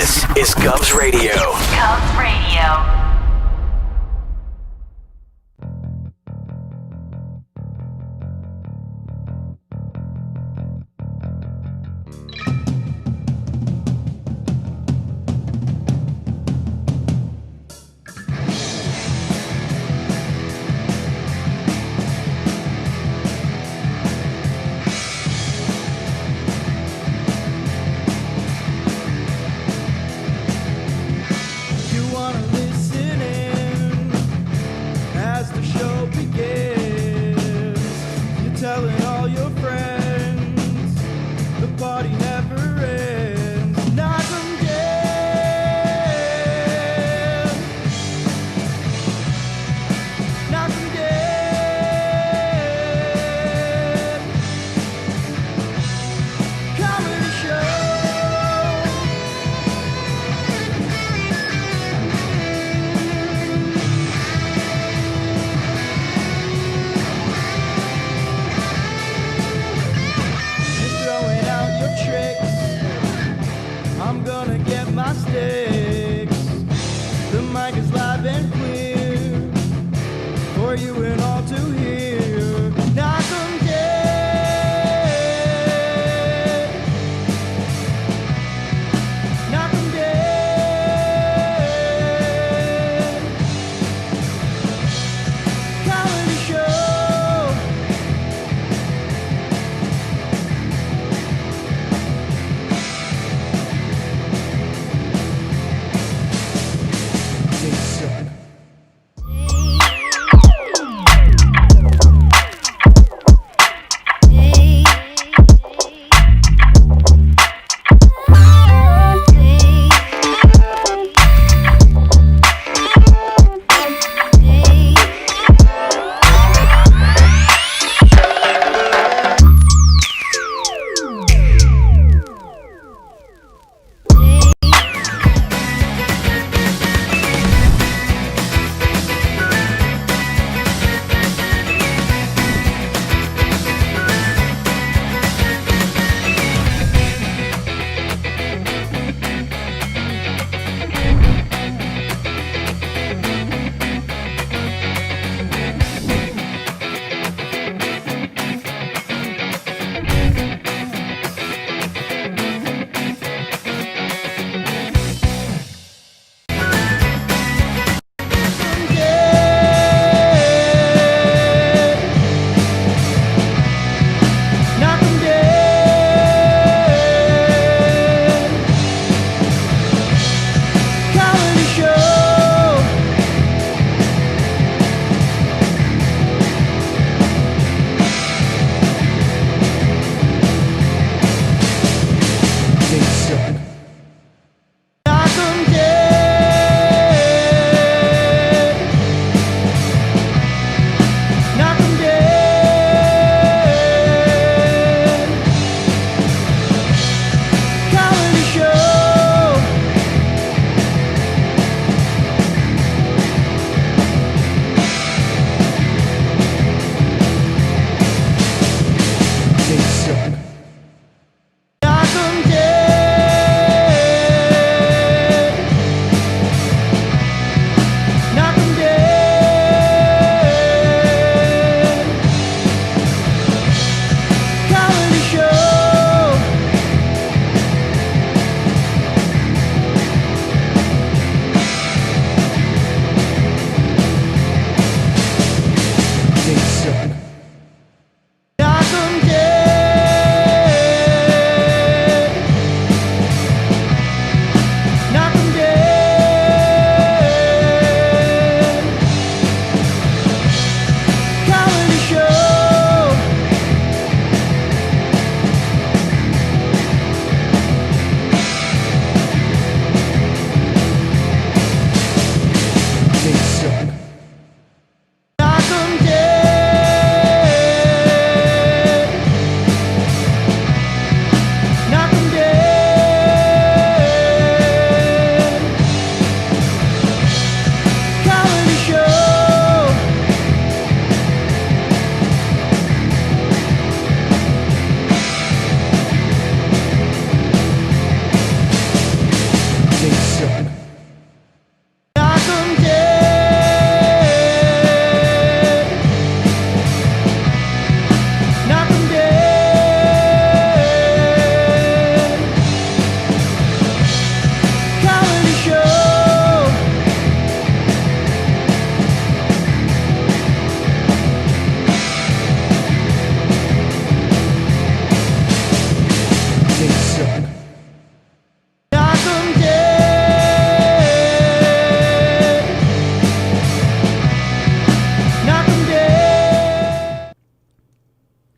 This is Cubs Radio. Cubs Radio.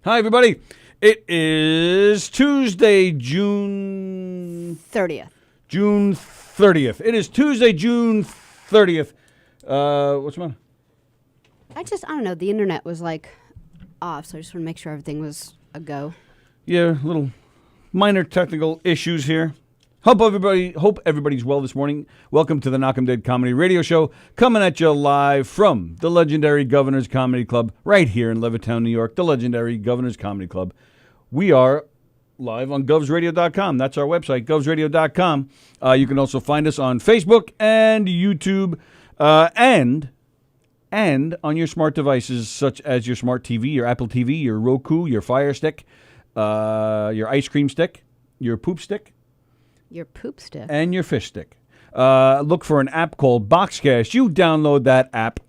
Hi, everybody. It is Tuesday, June 30th. June 30th. It is Tuesday, June 30th. What's the matter? I don't know. The internet was like off, so I just want to make sure everything was a go. Yeah, little minor technical issues here. Hope everybody's well this morning. Welcome to the Knockem Dead Comedy Radio Show, coming at you live from the legendary Governor's Comedy Club right here in Levittown, New York. The legendary Governor's Comedy Club. We are live on govsradio.com. That's our website, govsradio.com. You can also find us on Facebook and YouTube, and on your smart devices such as your smart TV, your Apple TV, your Roku, your Fire Stick, your ice cream stick, your poop stick. Your poop stick. And your fish stick. Look for an app called Boxcast. You download that app,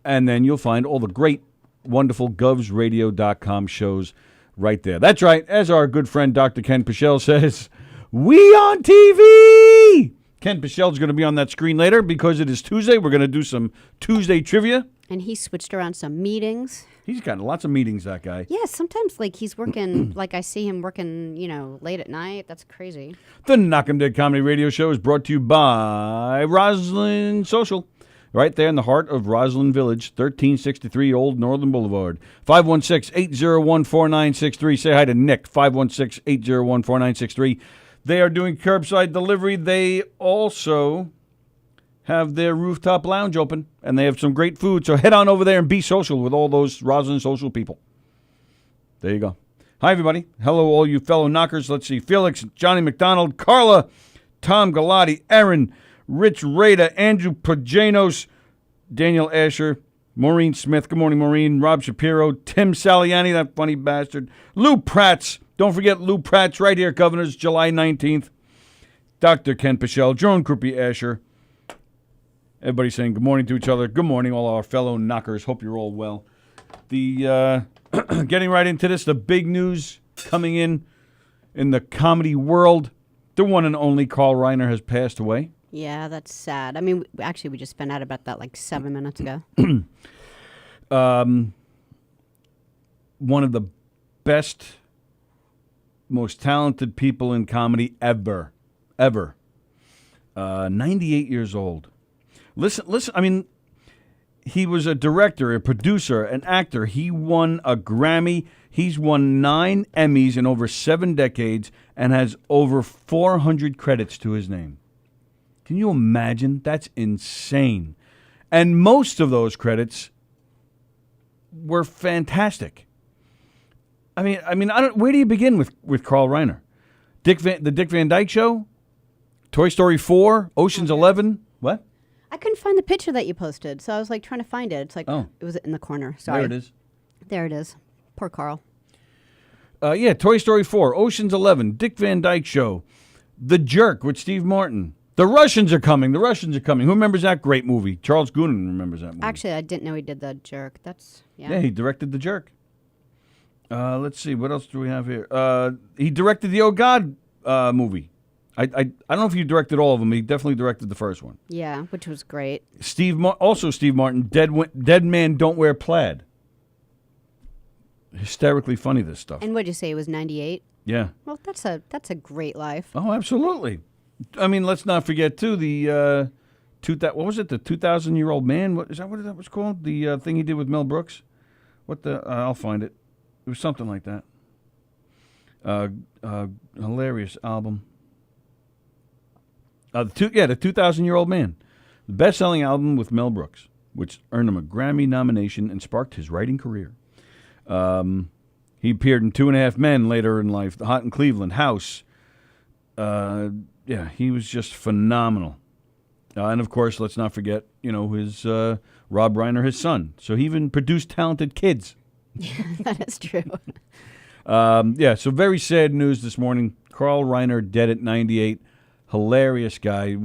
and then you'll find all the great, wonderful govsradio.com shows right there. That's right. As our good friend Dr. Ken Pichelle says, we on TV! Ken Pichelle's going to be on that screen later because it is Tuesday. We're going to do some Tuesday trivia. And he switched around some meetings. He's got lots of meetings, that guy. Yeah, sometimes he's working, I see him working, late at night. That's crazy. The Knockem Dead Comedy Radio Show is brought to you by Roslyn Social, right there in the heart of Roslyn Village, 1363 Old Northern Boulevard. 516-801-4963. Say hi to Nick, 516-801-4963. They are doing curbside delivery. They also have their rooftop lounge open, and they have some great food. So head on over there and be social with all those Roslyn Social people. There you go. Hi, everybody. Hello, all you fellow knockers. Let's see. Felix, Johnny McDonald, Carla, Tom Galati, Aaron, Rich Rada, Andrew Pajanos, Daniel Asher, Maureen Smith. Good morning, Maureen. Rob Shapiro, Tim Saliani, that funny bastard. Lou Pratz. Don't forget Lou Pratz right here, Governors, July 19th. Dr. Ken Pichelle, Joan Kruppe Asher. Everybody saying good morning to each other. Good morning, all our fellow knockers. Hope you're all well. The getting right into this, the big news coming in the comedy world. The one and only Carl Reiner has passed away. Yeah, that's sad. I mean, actually, we just found out about that 7 minutes ago. One of the best, most talented people in comedy ever. 98 years old. Listen, I mean, he was a director, a producer, an actor. He won a Grammy. He's won 9 Emmys in over 7 decades and has over 400 credits to his name. Can you imagine? That's insane. And most of those credits were fantastic. I mean, where do you begin with Carl Reiner? The Dick Van Dyke Show? Toy Story 4? Ocean's 11? What? I couldn't find the picture that you posted, so I was trying to find it. It's it was in the corner. Sorry. There it is. There it is. Poor Carl. Yeah, Toy Story 4, Ocean's 11, Dick Van Dyke Show, The Jerk with Steve Martin. The Russians are coming. Who remembers that great movie? Charles Goonan remembers that movie. Actually, I didn't know he did The Jerk. Yeah, he directed The Jerk. Let's see, what else do we have here? He directed the Oh God movie. I don't know if he directed all of them. He definitely directed the first one. Yeah, which was great. Steve Martin, Dead Man Don't Wear Plaid. Hysterically funny, this stuff. And what'd you say? It was 98? Yeah. Well, that's a great life. Oh, absolutely. I mean, let's not forget too the what was it? The 2,000-year-old man. What that was called? The thing he did with Mel Brooks. I'll find it. It was something like that. Hilarious album. The 2,000-year-old man, the best-selling album with Mel Brooks, which earned him a Grammy nomination and sparked his writing career. He appeared in 2.5 Men later in life, The Hot in Cleveland, House. He was just phenomenal. And of course, let's not forget, his Rob Reiner, his son. So he even produced talented kids. That is true. So very sad news this morning. Carl Reiner dead at 98. Hilarious guy.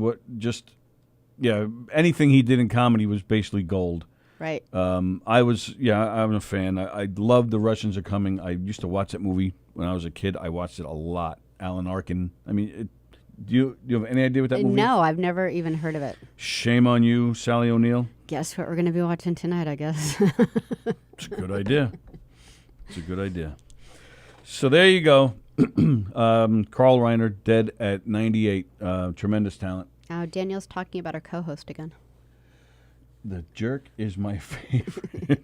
Anything he did in comedy was basically gold. Right. I'm a fan. I love The Russians Are Coming. I used to watch that movie when I was a kid. I watched it a lot. Alan Arkin. I mean, do you have any idea what that movie is? No, I've never even heard of it. Shame on you, Sallie O'Neill. Guess what we're going to be watching tonight, I guess. It's a good idea. So there you go. Carl Reiner dead at 98. Tremendous talent. Oh, Danielle's talking about our co-host again. The jerk is my favorite.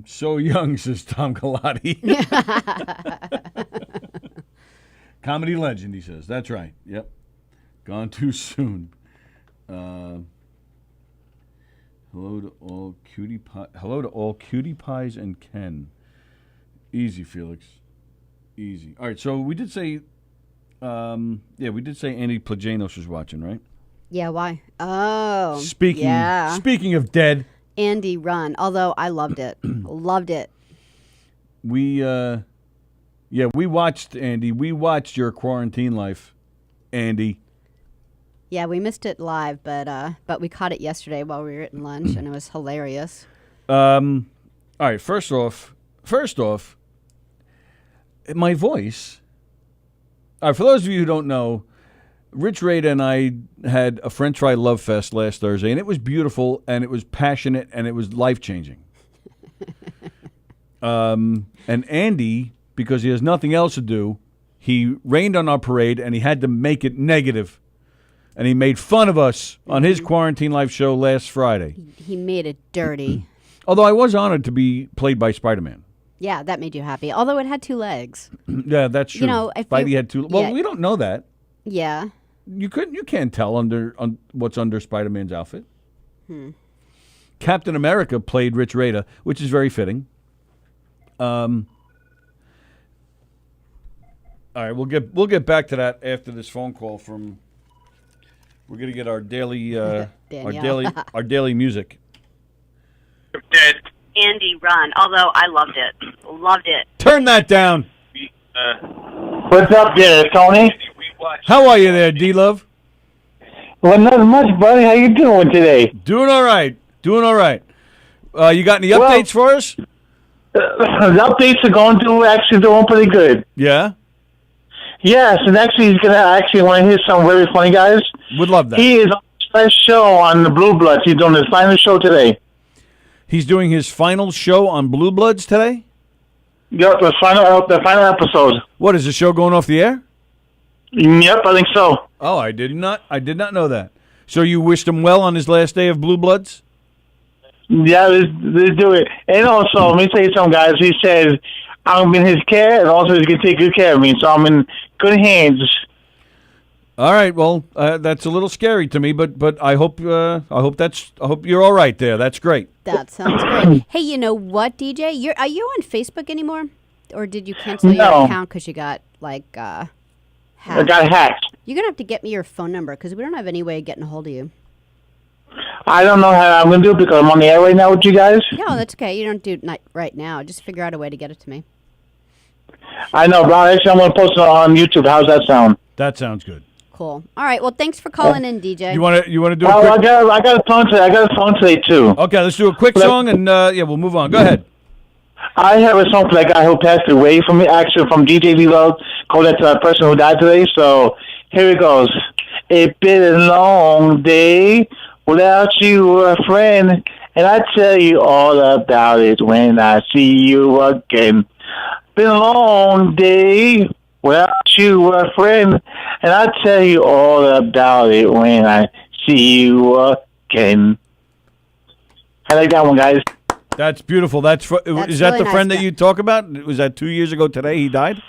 So young, says Tom Galati. Comedy legend, he says. That's right. Yep. Gone too soon. Hello to all cutie pie. Hello to all cutie pies and Ken. Easy, Felix. Easy. All right. So we did say, we did say Andy Plajanos was watching, right? Yeah, why? Oh, Speaking of dead, Andy Run. Although I loved it, loved it. we watched Andy. We watched your quarantine life, Andy. Yeah, we missed it live, but we caught it yesterday while we were eating lunch, and it was hilarious. All right. First off, my voice. All right, for those of you who don't know, Rich Rada and I had a French Fry Love Fest last Thursday, and it was beautiful, and it was passionate, and it was life-changing. And Andy, because he has nothing else to do, he rained on our parade, and he had to make it negative. And he made fun of us on his Quarantine Life show last Friday. He made it dirty. Although I was honored to be played by Spider-Man. Yeah, that made you happy. Although it had 2 legs. Yeah, that's true. You know, Spidey had 2. Well, yeah. we don't know that. Yeah. You can't tell what's under Spider-Man's outfit. Captain America played Rich Rada, which is very fitting. All right, we'll get back to that after this phone call from. We're gonna get our daily our daily music. Dead. Andy Run. Although I loved it. Loved it. Turn that down. What's up there, Tony? How are you there, D-Love? Well, not much, buddy. How you doing today? Doing all right. You got any updates for us? The updates are actually doing pretty good. Yeah? Yes, and actually he's going to actually want to hear some very funny guys. Would love that. He is on his first show on the Blue Bloods. He's doing his final show today. He's doing his final show on Blue Bloods today? Yep, the final episode. What, is the show going off the air? Yep, I think so. Oh, I did not know that. So you wished him well on his last day of Blue Bloods? Yeah, let's do it. And also, let me tell you something, guys. He says, I'm in his care, and also he's going to take good care of me. So I'm in good hands. All right. Well, that's a little scary to me, but I hope you're all right there. That's great. That sounds great. Hey, you know what, DJ? Are you on Facebook anymore, or did you cancel your account because you got hacked? I got hacked. You're gonna have to get me your phone number because we don't have any way of getting a hold of you. I don't know how I'm going to do it because I'm on the air right now with you guys. No, that's okay. You don't do it right now. Just figure out a way to get it to me. I know, bro. Actually, I'm going to post it on YouTube. How's that sound? That sounds good. Cool. All right. Well, thanks for calling in, DJ. You want to do a Oh, quick? I got a phone today. I got a phone today too. Okay, let's do a quick song and we'll move on. Go ahead. I have a song for that guy who passed away from me, actually from DJ D Love, called that to that person who died today. So here it goes. It's been a long day without you, a friend, and I tell you all about it when I see you again. Been a long day without you, a friend, and I tell you all about it when I see you again. I like that one, guys. That's beautiful. Is that really the nice, friend that yeah. you talk about? Was that 2 years ago today he died?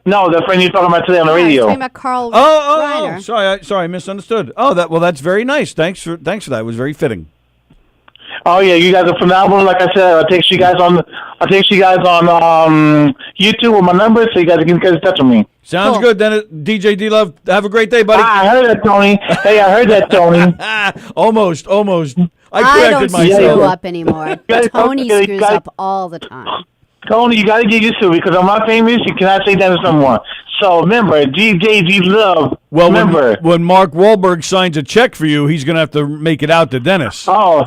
No, the friend you're talking about today on the radio. Talking about Carl Oh, Reiner. sorry, I misunderstood. Oh, that's very nice. Thanks for that. It was very fitting. Oh yeah, you guys are phenomenal. Like I said, I'll text you guys on YouTube with my number so you guys can get in touch with me. Sounds Cool. good. Then DJ D Love, have a great day, buddy. I heard that, Tony. Hey, I heard that, Tony. Almost. I I don't corrected screw myself. up anymore. Tony screws up all the time. Tony, you got to get used to it because I'm not famous. You cannot say that to someone. So remember, DJ D Love. Well, remember. when Mark Wahlberg signs a check for you, he's going to have to make it out to Dennis. Oh,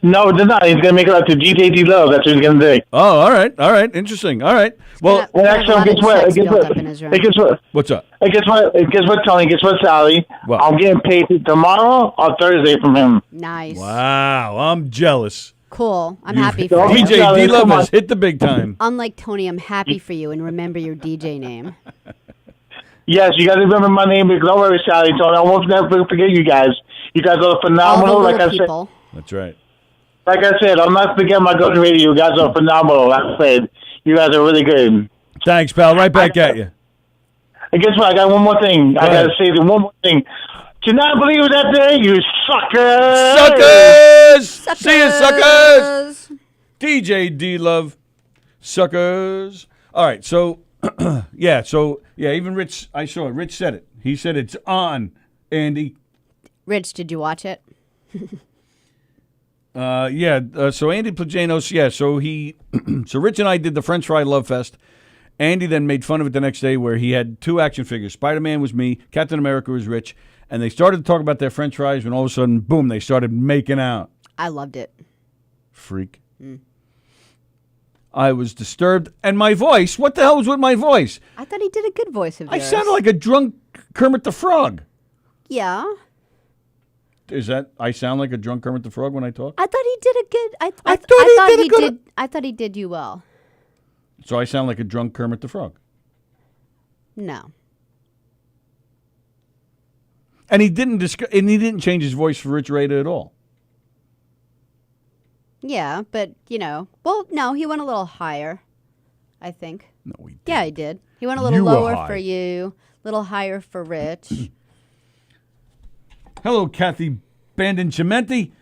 No, they're not. He's gonna make it up to DJ Love. That's what he's gonna do. Oh, all right. Interesting. All right. Well, And actually, guess what? Guess what? what's up? Guess what, Tony? Guess what, Sally? What? I'm getting paid tomorrow or Thursday from him. Nice. Wow, I'm jealous. Cool. I'm happy for you. DJ D Love has hit the big time. Unlike Tony, I'm happy for you, and remember your DJ name. Yes, you got to remember my name. Don't worry, Sally, Tony. I won't never forget you guys. You guys are phenomenal. All the Like I people. said. That's right. Like I said, I'm not forgetting my go-to radio. You guys are phenomenal. Like I said, you guys are really good. Thanks, pal. Right back at you. And guess what? I got one more thing. I got to say one more thing. Cannot believe that day, you suckers! Suckers! See you, suckers! DJ D Love, suckers. All right, so yeah, even Rich, I saw it. Rich said it. He said it's on, Andy. Rich, did you watch it? So Andy Plajanos, so Rich and I did the French Fry Love Fest. Andy then made fun of it the next day where he had two action figures. Spider-Man was me, Captain America was Rich, and they started to talk about their French fries when all of a sudden, boom, they started making out. I loved it. Freak. I was disturbed. And my voice, what the hell was with my voice? I thought he did a good voice of I yours. sounded like a drunk Kermit the Frog. Yeah. I sound like a drunk Kermit the Frog when I talk? I thought he did a good. I thought he did you well. So I sound like a drunk Kermit the Frog. No. And he didn't change his voice for Rich Rada at all. Yeah, but no, he went a little higher. I think. No, he didn't. Yeah, he did. He went a little You were lower high. for you, a little higher for Rich. Hello, Kathy Bandin-Chimenti.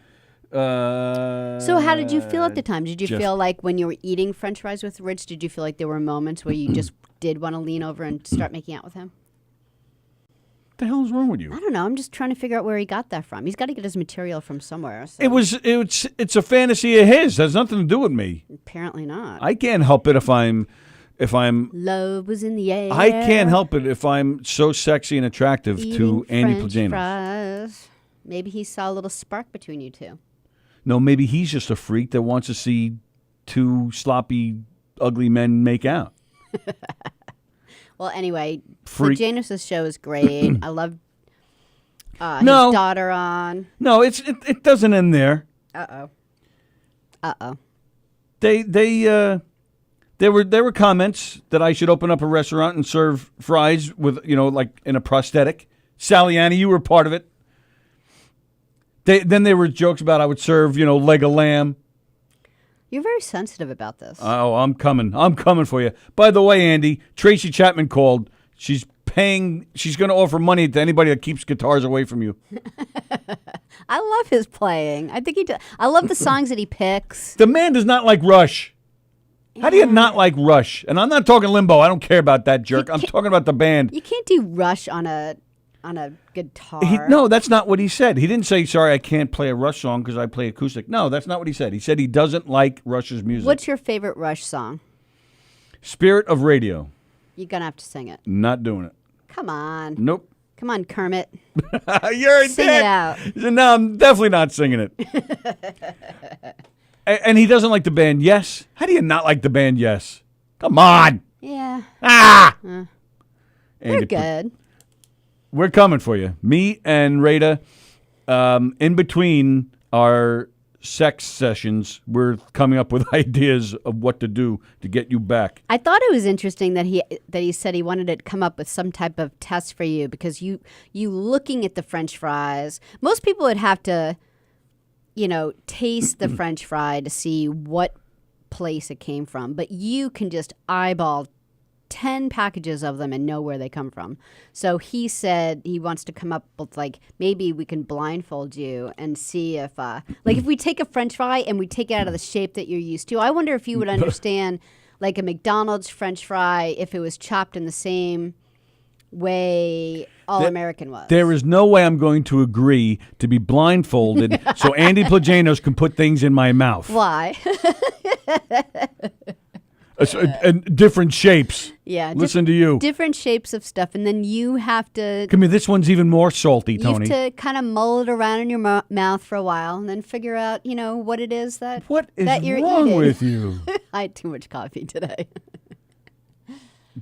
So how did you feel at the time? Did you Jeff- feel like when you were eating French fries with Rich, did you feel like there were moments where you just did want to lean over and start making out with him? What the hell is wrong with you? I don't know. I'm just trying to figure out where he got that from. He's got to get his material from somewhere. So. It's a fantasy of his. It has nothing to do with me. Apparently not. I can't help it if I'm Love was in the air. I can't help it if I'm so sexy and attractive to Eating Andy French Plajanos. fries. Maybe he saw a little spark between you two. No, maybe he's just a freak that wants to see two sloppy, ugly men make out. Well, anyway, Freak. Plajanos' show is great. I love his No. daughter on. No, it doesn't end there. Uh-oh. There were comments that I should open up a restaurant and serve fries with, like in a prosthetic. Sallie Annie, you were part of it. Then there were jokes about I would serve, leg of lamb. You're very sensitive about this. Oh, I'm coming for you. By the way, Andy, Tracy Chapman called. She's going to offer money to anybody that keeps guitars away from you. I love his playing. I think he does. I love the songs that he picks. The man does not like Rush. How do you not like Rush? And I'm not talking Limbo. I don't care about that jerk. I'm talking about the band. You can't do Rush on a guitar. No, that's not what he said. He didn't say, sorry, I can't play a Rush song because I play acoustic. No, that's not what he said. He said he doesn't like Rush's music. What's your favorite Rush song? Spirit of Radio. You're going to have to sing it. Not doing it. Come on. Nope. Come on, Kermit. You're a Sing dick. it out. No, I'm definitely not singing it. And he doesn't like the band Yes. How do you not like the band Yes? Come on. Yeah. Andy, They're good. We're coming for you. Me and Rada, in between our sex sessions, we're coming up with ideas of what to do to get you back. I thought it was interesting that he said he wanted to come up with some type of test for you because you looking at the French fries, most people would have to, taste the French fry to see what place it came from, but you can just eyeball 10 packages of them and know where they come from. So he said he wants to come up with, maybe we can blindfold you and see if, if we take a French fry and we take it out of the shape that you're used to. I wonder if you would understand, like a McDonald's French fry, if it was chopped in the same way All-American was. There is no way I'm going to agree to be blindfolded so Andy Plajanos can put things in my mouth. Why? And different shapes. Yeah. Listen to you. Different shapes of stuff. And then you have to... Come here, this one's even more salty, Tony. You have to kind of mull it around in your mouth for a while and then figure out, what it is that What is that you're wrong eating. with you? I had too much coffee today.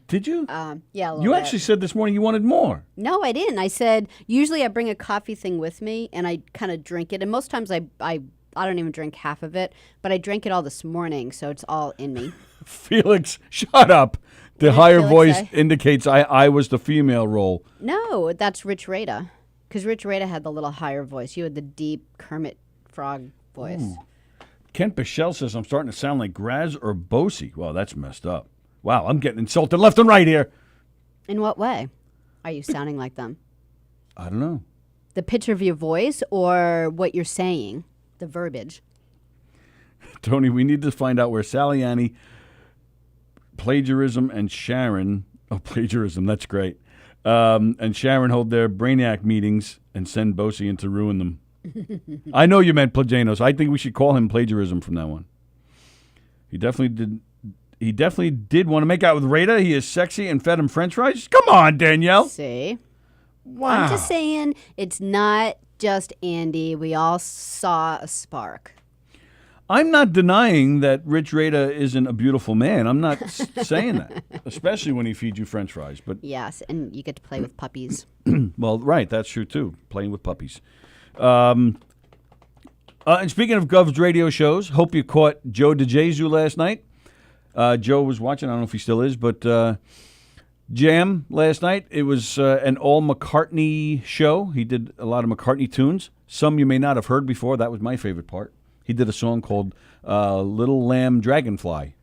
Did you? Yeah, a little You bit. actually said this morning you wanted more. No, I didn't. I said, usually I bring a coffee thing with me and I kind of drink it. And most times I don't even drink half of it, but I drank it all this morning, so it's all in me. Felix, shut up. The did higher Felix voice say? indicates I was the female role. No, that's Rich Rada. Because Rich Rada had the little higher voice. You had the deep Kermit Frog voice. Ooh. Kent Bichelle says I'm starting to sound like Graz or Bosie. Wow, that's messed up. Wow, I'm getting insulted left and right here. In what way are you sounding like them? I don't know. The pitch of your voice or what you're saying? The verbiage. Tony, we need to find out where Sallie, Annie, Plagiarism, and Sharon... Oh, Plagiarism, that's great. And Sharon hold their Brainiac meetings and send Bosie in to ruin them. I know you meant Plagianos. I think we should call him Plagiarism from that one. He definitely did want to make out with Rada. He is sexy and fed him French fries. Come on, Danielle. See? Wow. I'm just saying it's not just Andy. We all saw a spark. I'm not denying that Rich Rada isn't a beautiful man. I'm not saying that, especially when he feeds you French fries. But Yes, and you get to play with puppies. well, right, that's true too. Playing with puppies. And speaking of Gov's radio shows, hope you caught Joe DeJesus last night. Joe was watching. I don't know if he still is, but Jam last night. It was an all McCartney show. He did a lot of McCartney tunes. Some you may not have heard before. That was my favorite part. He did a song called "Little Lamb Dragonfly,"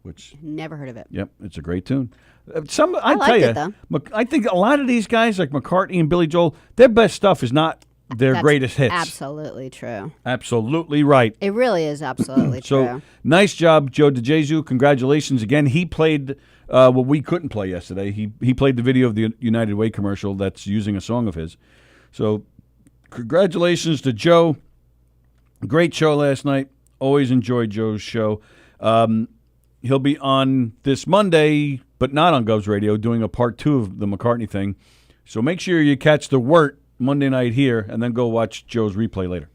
which Never heard of it. yep, it's a great tune. I tell liked you, it, though. I think a lot of these guys like McCartney and Billy Joel, their best stuff is not their That's greatest hits. Absolutely true. Absolutely right. It really is absolutely So true. nice job, Joe DeJesus. Congratulations again. He played what we couldn't play yesterday. He played the video of the United Way commercial that's using a song of his. So congratulations to Joe. Great show last night. Always enjoyed Joe's show. He'll be on this Monday, but not on Gov's Radio, doing a part 2 of the McCartney thing. So make sure you catch the Wirt Monday night here and then go watch Joe's replay later.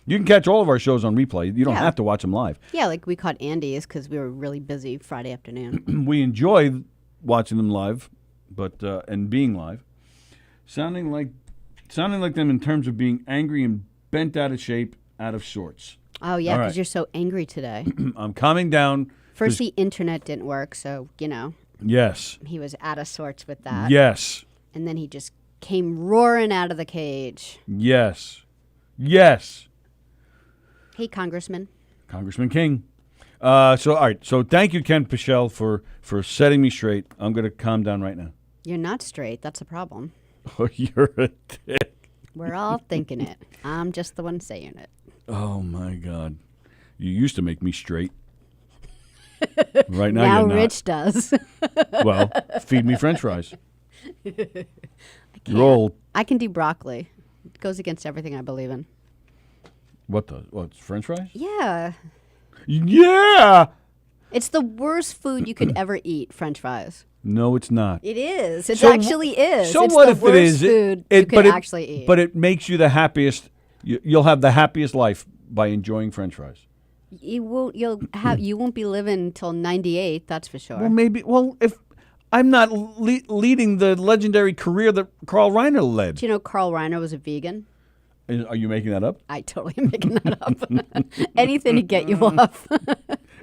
You can catch all of our shows on replay. You don't Yeah. have to watch them live. Yeah, like we caught Andy's because we were really busy Friday afternoon. We enjoy watching them live, but and being live. Sounding like them in terms of being angry and bent out of shape, out of sorts. Oh, yeah, All because right. you're so angry today. I'm calming down. First, the internet didn't work, so, Yes. he was out of sorts with that. Yes. And then he just came roaring out of the cage. Yes. Yes. Hey, Congressman. Congressman King. All right. So thank you, Ken Pichelle, for setting me straight. I'm going to calm down right now. You're not straight. That's a problem. Oh, you're a dick. We're all thinking it. I'm just the one saying it. Oh, my God. You used to make me straight. Right now, Now you're not. Rich does. Well, feed me French fries. You're old. I can do broccoli. It goes against everything I believe in. What's French fries? Yeah. Yeah. It's the worst food you could ever eat, French fries. No, it's not. It is. It So actually is. So it's what the if worst it is? food you could actually eat. But it makes you the happiest. You'll have the happiest life by enjoying French fries. You won't be living until 98, that's for sure. Well, maybe. Well, if I'm not leading the legendary career that Carl Reiner led. Do you know Carl Reiner was a vegan? Are you making that up? I totally am making that up. Anything to get you off.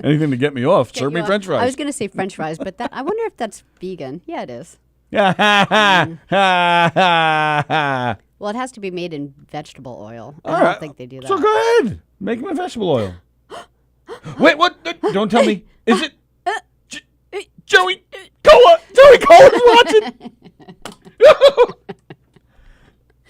Anything to get me off. Get Serve you me off. French fries. I was going to say French fries, but I wonder if that's vegan. Yeah, it is. Yeah. Well, it has to be made in vegetable oil. All I don't right. think they do that. So go ahead. Make them in vegetable oil. Wait, what? Don't tell me. Is it Joey Cola? Joey Cola's watching.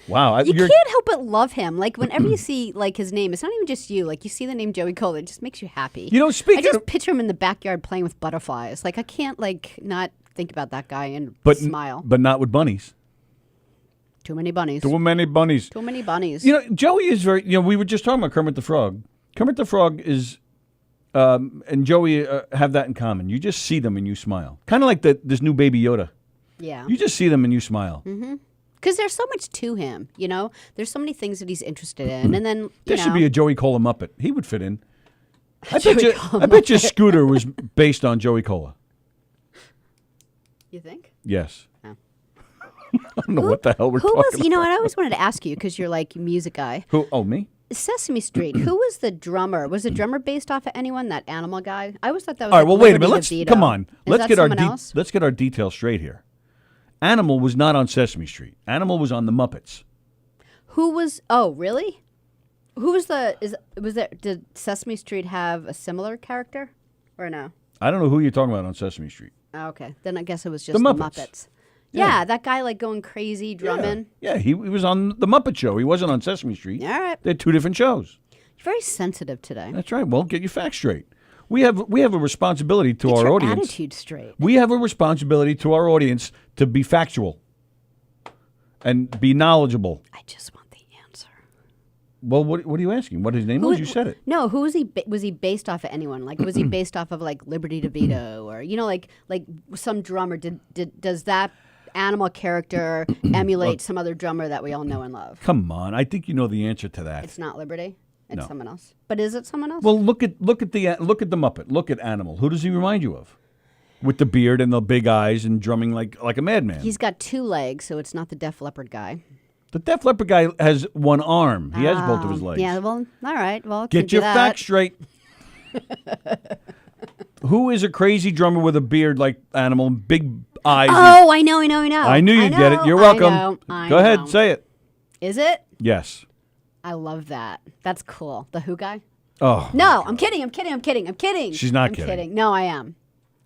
Wow. You can't help but love him. Like whenever you see like his name, it's not even just you. Like you see the name Joey Cola, it just makes you happy. You know, I speaking just of, picture him in the backyard playing with butterflies. Like I can't like not think about that guy and smile. but not with bunnies. Too many bunnies. Too many bunnies. Too many bunnies. You know, Joey is very. You know, we were just talking about Kermit the Frog. Kermit the Frog is and Joey have that in common. You just see them and you smile. Kind of like this new Baby Yoda. Yeah. You just see them and you smile. Because there's so much to him, you know? There's so many things that he's interested in. And then, you There know. should be a Joey Cola Muppet. He would fit in. Joey I bet you Scooter was based on Joey Cola. You think? Yes. Oh. I don't know what the hell we're Who talking was, you know, about. and I always wanted to ask you, because you're like a music guy. Who? Oh, me? Sesame Street, who was the drummer? Was the drummer based off of anyone? That animal guy? I always thought that was. All right. Well, like wait a Liberty minute. DeVito. Come on. Is that someone else? Let's get our details straight here. Animal was not on Sesame Street. Animal was on the Muppets. Who was? Oh, really? Who was the? Did Sesame Street have a similar character, or no? I don't know who you're talking about on Sesame Street. Oh, okay, then I guess it was just The the Muppets. Muppets. Yeah. Yeah, that guy like going crazy drumming. Yeah, he was on the Muppet Show. He wasn't on Sesame Street. All right, They're two different shows. you're very sensitive today. That's right. Well, get your facts straight. We have a responsibility to Get our your audience. attitude straight. We have a responsibility to our audience to be factual and be knowledgeable. I just want the answer. Well, what are you asking? What his name was? You said it. No, who was he? Was he based off of anyone? Like, was he based off of like Liberty DeVito, or you know, like some drummer? Does that animal character emulate some other drummer that we all know and love? Come on, I think you know the answer to that. It's not Liberty. It's No. someone else. But is it someone else? Well, look at the Muppet. Look at Animal. Who does he remind you of? With the beard and the big eyes and drumming like a madman. He's got 2 legs, so it's not the Def Leppard guy. The Def Leppard guy has one arm. He has both of his legs. Yeah, well, all right. Well, Get can do your that. facts straight. Who is a crazy drummer with a beard like Animal, big eyes? Oh, I know. I knew you'd get it. You're welcome. I Go ahead, know. say it. Is it? Yes. I love that. That's cool. The Who guy? Oh. No, I'm kidding. She's not I'm kidding. No, I am.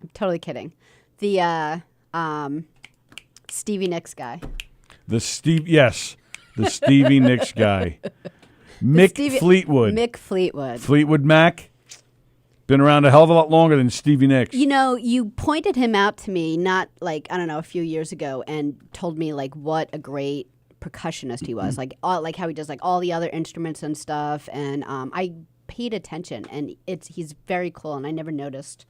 I'm totally kidding. The Stevie Nicks guy. The Stevie Nicks guy. Mick Fleetwood. Mick Fleetwood. Fleetwood Mac. Been around a hell of a lot longer than Stevie Nicks. You know, you pointed him out to me not like, I don't know, a few years ago and told me like what a great percussionist he was. Like how he does like all the other instruments and stuff, and I paid attention, and he's very cool, and I never noticed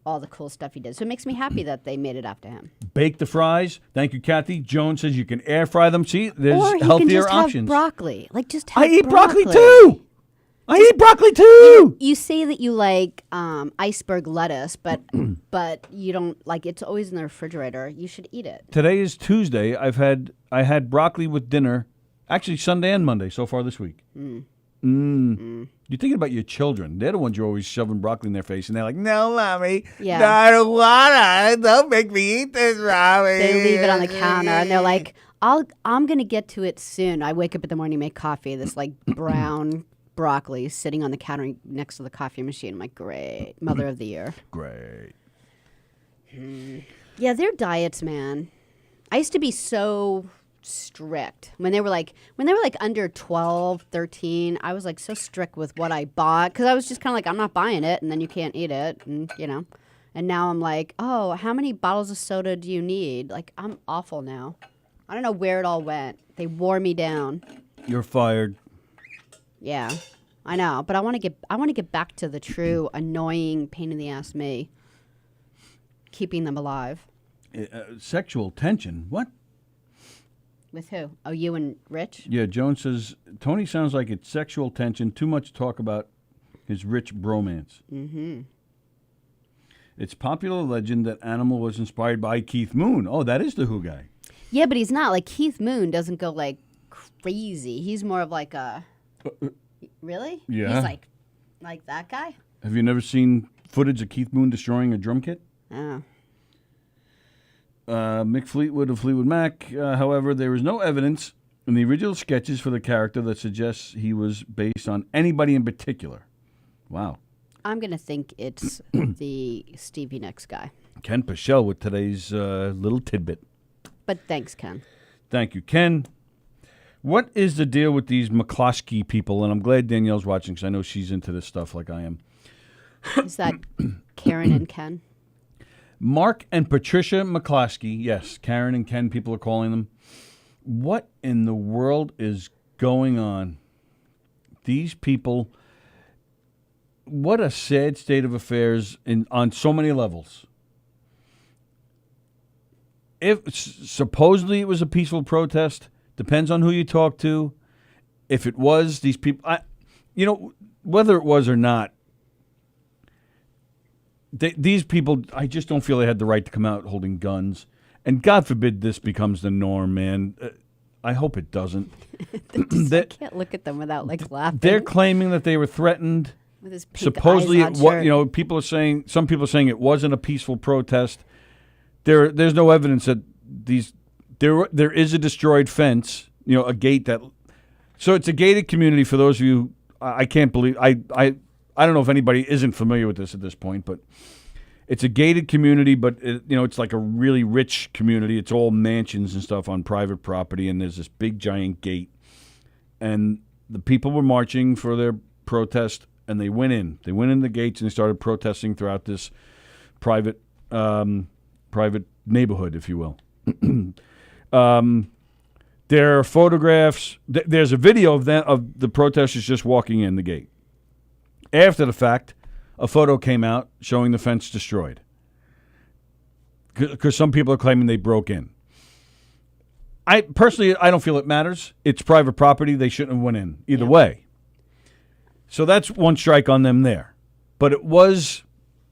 all the cool stuff he did. So it makes me happy that they made it after him. Bake the fries. Thank you, Kathy. Joan says you can air fry them. See, there's Or he healthier can just options. have broccoli. Like just have I eat broccoli too. You say that you like iceberg lettuce, but you don't like it's always in the refrigerator. You should eat it. Today is Tuesday. I had broccoli with dinner. Actually, Sunday and Monday so far this week. You're thinking about your children. They're the ones you're always shoving broccoli in their face, and they're like, "No, mommy, Yeah. no, I don't wanna. Don't make me eat this, mommy." They leave it on the counter, and they're like, I'm gonna get to it soon. I wake up in the morning, make coffee. This like brown broccoli sitting on the counter next to the coffee machine. I'm like, great, mother of the year. Great. Yeah, their diets, man. I used to be so strict when they were like under 12, 13. I was like so strict with what I bought because I was just kind of like, I'm not buying it, and then you can't eat it, and you know. And now I'm like, oh, how many bottles of soda do you need? Like, I'm awful now. I don't know where it all went. They wore me down. You're fired. Yeah, I know, but I want to get back to the true annoying pain in the ass me. Keeping them alive. Sexual tension. What? With who? Oh, you and Rich? Yeah, Joan says, Tony sounds like it's sexual tension, too much talk about his rich bromance. Mm-hmm. It's popular legend that Animal was inspired by Keith Moon. Oh, that is the Who guy. Yeah, but he's not. Like, Keith Moon doesn't go, like, crazy. He's more of like a... Really? Yeah. He's like that guy? Have you never seen footage of Keith Moon destroying a drum kit? Oh. Mick Fleetwood of Fleetwood Mac. However, there is no evidence in the original sketches for the character that suggests he was based on anybody in particular. Wow. I'm going to think it's the Stevie Nicks guy. Ken Pichelle with today's little tidbit. But thanks, Ken. Thank you, Ken. What is the deal with these McCloskey people? And I'm glad Danielle's watching because I know she's into this stuff like I am. Is that Karen and Ken? Mark and Patricia McCloskey. Yes, Karen and Ken, people are calling them. What in the world is going on? These people, what a sad state of affairs on so many levels. If supposedly it was a peaceful protest, depends on who you talk to. If it was, these people, whether it was or not, these people, I just don't feel they had the right to come out holding guns. And God forbid this becomes the norm, man. I hope it doesn't. I can't look at them without laughing. They're claiming that they were threatened. With his pink Supposedly, eyes on shirt. people are saying, some people are saying it wasn't a peaceful protest. There's no evidence that there is a destroyed fence, a gate that. So it's a gated community. For those of you, I can't believe I don't know if anybody isn't familiar with this at this point, but it's a gated community. But it's like a really rich community. It's all mansions and stuff on private property, and there's this big giant gate, and the people were marching for their protest, and they went in. They went in the gates and they started protesting throughout this private neighborhood, if you will. There are photographs. There's a video of the protesters just walking in the gate. After the fact, a photo came out showing the fence destroyed. Because some people are claiming they broke in. I don't feel it matters. It's private property. They shouldn't have went in either way. So that's one strike on them there. But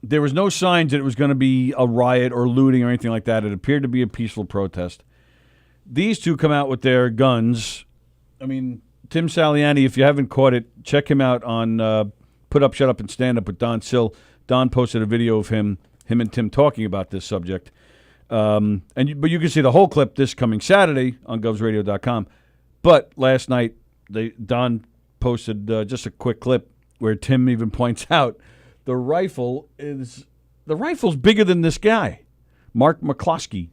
there was no signs that it was going to be a riot or looting or anything like that. It appeared to be a peaceful protest. These two come out with their guns. I mean, Tim Saliani, if you haven't caught it, check him out on Put Up, Shut Up, and Stand Up with Don Sill. Don posted a video of him and Tim talking about this subject. But you can see the whole clip this coming Saturday on govsradio.com. But last night, Don posted just a quick clip where Tim even points out the rifle's bigger than this guy, Mark McCloskey.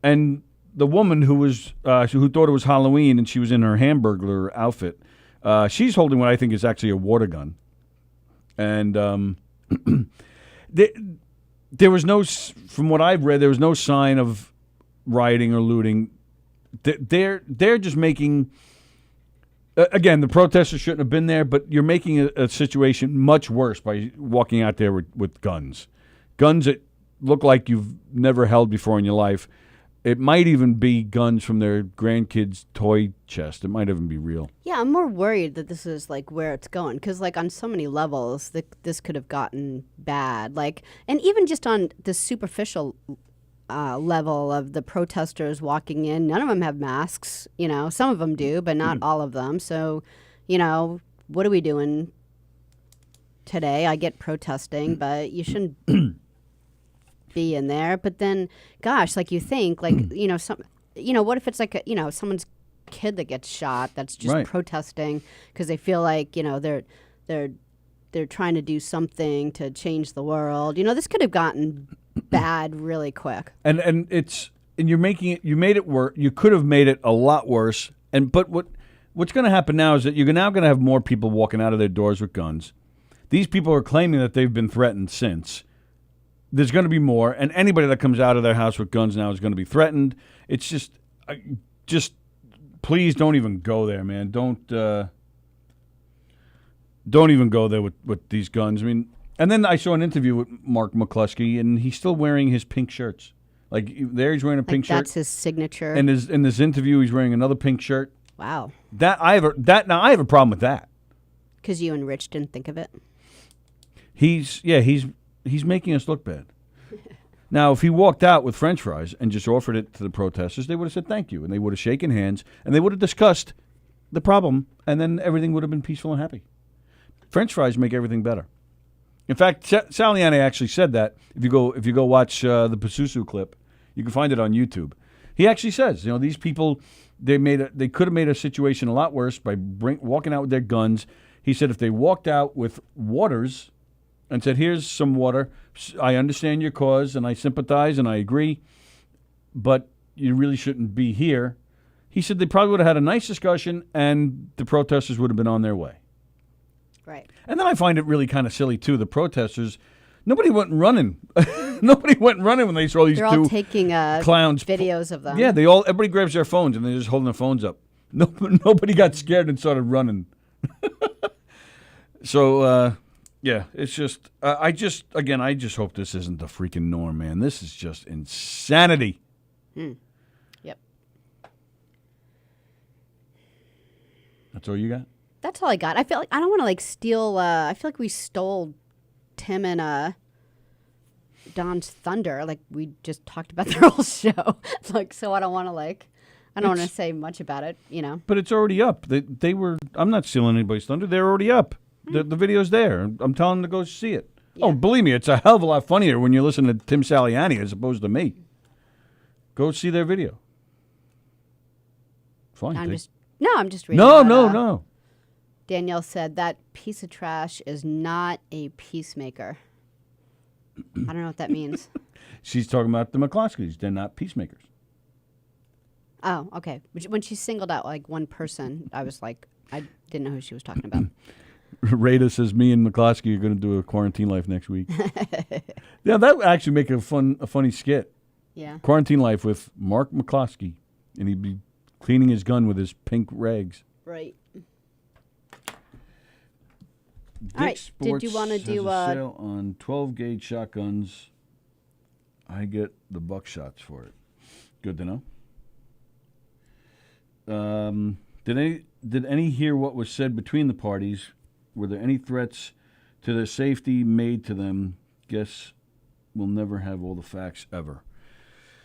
And the woman who thought it was Halloween and she was in her Hamburglar outfit, she's holding what I think is actually a water gun. And there was no, from what I've read, there was no sign of rioting or looting. They're just making. Again, the protesters shouldn't have been there, but you're making a situation much worse by walking out there with guns. Guns that look like you've never held before in your life. It might even be guns from their grandkids' toy chest. It might even be real. Yeah, I'm more worried that this is where it's going, because on so many levels, this could have gotten bad. And even just on the superficial level of the protesters walking in, none of them have masks. Some of them do, but not all of them. So, what are we doing today? I get protesting, but you shouldn't be in there. But then, gosh, you think, what if it's someone's kid that gets shot that's just protesting because they feel like they're trying to do something to change the world. This could have gotten bad really quick. And you're making it. You made it worse. You could have made it a lot worse. But what's going to happen now is that you're now going to have more people walking out of their doors with guns. These people are claiming that they've been threatened since. There's going to be more, and anybody that comes out of their house with guns now is going to be threatened. It's just please don't even go there, man. Don't even go there with these guns. I mean, and then I saw an interview with Mark McCluskey, and he's still wearing his pink shirts. There he's wearing a pink shirt. That's his signature. And in this interview, he's wearing another pink shirt. Wow. I have a problem with that. Because you and Rich didn't think of it. He's making us look bad. Now, if he walked out with French fries and just offered it to the protesters, they would have said thank you, and they would have shaken hands, and they would have discussed the problem, and then everything would have been peaceful and happy. French fries make everything better. In fact, Saliani actually said that. If you go watch the Pasusu clip, you can find it on YouTube. He actually says, these people, they could have made a situation a lot worse by walking out with their guns. He said if they walked out with waters and said, here's some water, I understand your cause and I sympathize and I agree, but you really shouldn't be here. He said they probably would have had a nice discussion and the protesters would have been on their way. Right. And then I find it really kind of silly, too. The protesters, nobody went running. Nobody went running when they saw these They're two all taking clowns. Videos of them. Yeah, everybody grabs their phones and they're just holding their phones up. Nobody got scared and started running. So, Yeah, it's just I just hope this isn't the freaking norm, man. This is just insanity. Yep. That's all you got? That's all I got. I feel like I don't want to like steal. I feel like we stole Tim and Don's thunder. Like we just talked about their whole show. Like so, I don't want to like. I don't want to say much about it. You know. But it's already up. They were. I'm not stealing anybody's thunder. They're already up. The video's there. I'm telling them to go see it. Yeah. Oh, believe me, it's a hell of a lot funnier when you listen to Tim Saliani as opposed to me. Go see their video. Fine. I'm just reading. No, about, no. Danielle said that piece of trash is not a peacemaker. I don't know what that means. She's talking about the McCloskeys. They're not peacemakers. Oh, okay. When she singled out like one person, I was like, I didn't know who she was talking about. Rada says me and McCloskey are going to do a quarantine life next week. Yeah, that would actually make a funny skit. Yeah. Quarantine life with Mark McCloskey, and he'd be cleaning his gun with his pink rags. Right. Dick All right. Sports Did you want to has do a sale on 12 gauge shotguns? I get the buckshots for it. Good to know. Did any hear what was said between the parties? Were there any threats to their safety made to them? Guess we'll never have all the facts ever.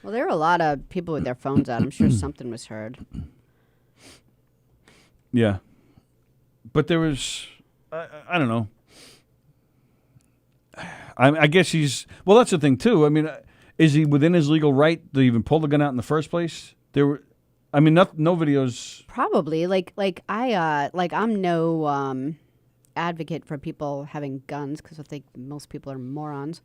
Well, there were a lot of people with their phones out. I'm sure something was heard. Yeah. But there was, I don't know. I guess well, that's the thing, too. I mean, is he within his legal right to even pull the gun out in the first place? No videos. Probably. Like I'm no advocate for people having guns because I think most people are morons.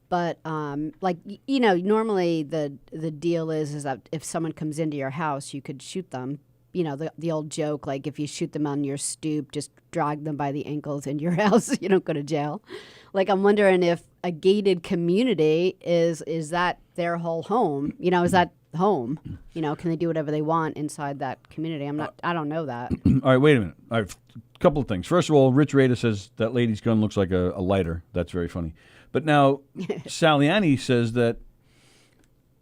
But normally the deal is that if someone comes into your house, you could shoot them. You know, the old joke, like if you shoot them on your stoop, just drag them by the ankles into your house. You don't go to jail. Like I'm wondering if a gated community is that their whole home? You know, is that home? You know, can they do whatever they want inside that community? I don't know that. All right, wait a minute. All right, a couple of things. First of all, Rich Rada says that lady's gun looks like a lighter. That's very funny. But now, Saliani says that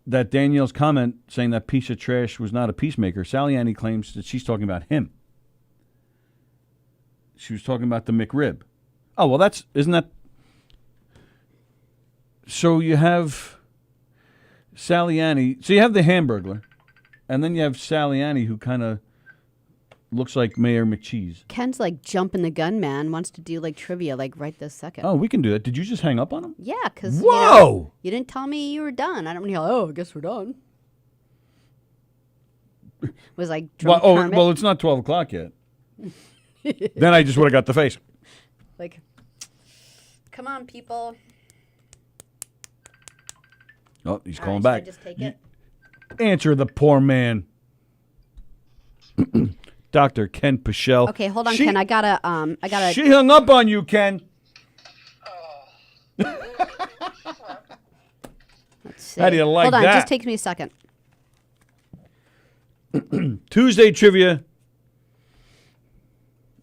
Danielle's comment saying that piece of trash was not a peacemaker, Saliani claims that she's talking about him. She was talking about the McRib. Oh, well, isn't that... So you have Saliani... So you have the Hamburglar, and then you have Saliani who kind of looks like Mayor McCheese. Ken's like jumping the gun man, wants to do like trivia like right this second. Oh, we can do that. Did you just hang up on him? Yeah, because Whoa! You didn't tell me you were done. I don't know. Oh, I guess we're done. Was like drunk Kermit. Well, it's not 12 o'clock yet. Then I just would have got the face. Like, come on, people. Oh, he's All calling right, back. should I just take it? Answer the poor man. Dr. Ken Pichelle. Okay, hold on, Ken. I gotta. She hung up on you, Ken. Let's see. How do you like hold on, that? Just takes me a second. Tuesday trivia.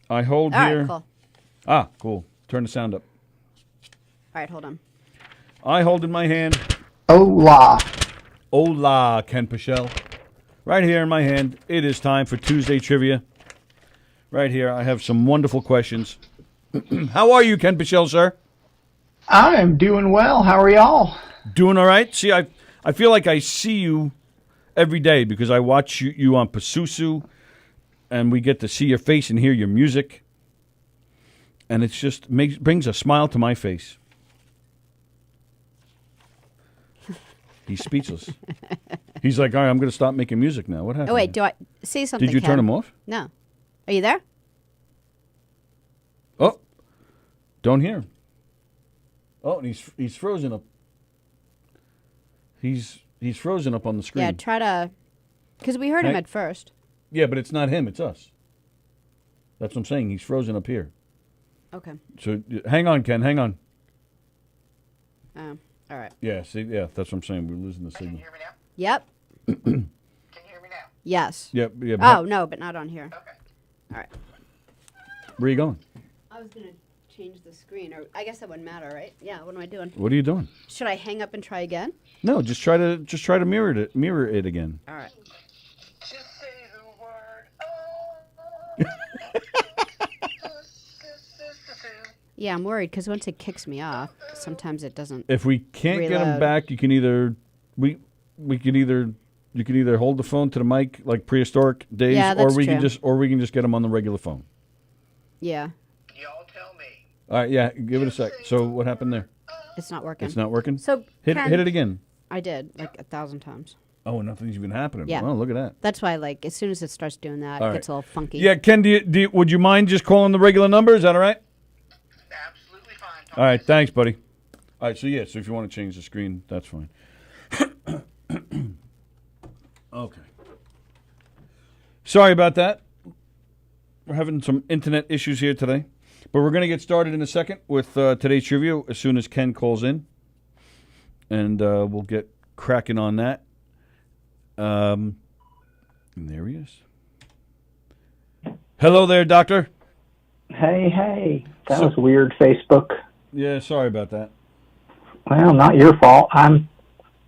I hold All here. right, cool. Ah, cool. Turn the sound up. All right, hold on. I hold in my hand. Hola. Hola, Ken Pichelle. Right here in my hand, it is time for Tuesday trivia. Right here, I have some wonderful questions. How are you, Ken Pichelle, sir? I am doing well. How are y'all? Doing all right? See, I feel like I see you every day because I watch you on Pasusu, and we get to see your face and hear your music. And it just brings a smile to my face. He's speechless. He's like, all right, I'm going to stop making music now. What happened? Oh wait, do I say something? Did you Ken? turn him off? No. Are you there? Oh, don't hear him. Oh, and he's frozen up. He's frozen up on the screen. Yeah, try to, because we heard him at first. Yeah, but it's not him. It's us. That's what I'm saying. He's frozen up here. Okay. So hang on, Ken. Hang on. All right. Yeah. See. Yeah. That's what I'm saying. We're losing the signal. Can you hear me now? Yep. Can you hear me now? Yes. Yep. Yeah. Oh no, but not on here. Okay. All right. Where are you going? I was gonna change the screen, or I guess that wouldn't matter, right? Yeah. What am I doing? What are you doing? Should I hang up and try again? No, just try to mirror it again. All right. Just say the word. Yeah, I'm worried because once it kicks me off, sometimes it doesn't. If we can't get them Reload. back, you can either you can either hold the phone to the mic like prehistoric days, Yeah, or that's we can true. just get them on the regular phone. Yeah, Y'all tell me. All right, yeah, give it a sec. So what happened there? it's not working. It's not working. So Hit Ken, it again. I did like 1,000 times. Oh, nothing's even happening. Yeah. Oh, look at that. That's why, like, as soon as it starts doing that, All it right. gets a little funky. Yeah, Ken, would you mind just calling the regular number? Is that all right? Absolutely fine. All right, thanks, buddy. All right, so if you want to change the screen, that's fine. Okay. Sorry about that. We're having some internet issues here today. But we're going to get started in a second with today's trivia as soon as Ken calls in. And we'll get cracking on that. And there he is. Hello there, doctor. Hey, that was weird, Facebook. Yeah, sorry about that. Well, not your fault. I'm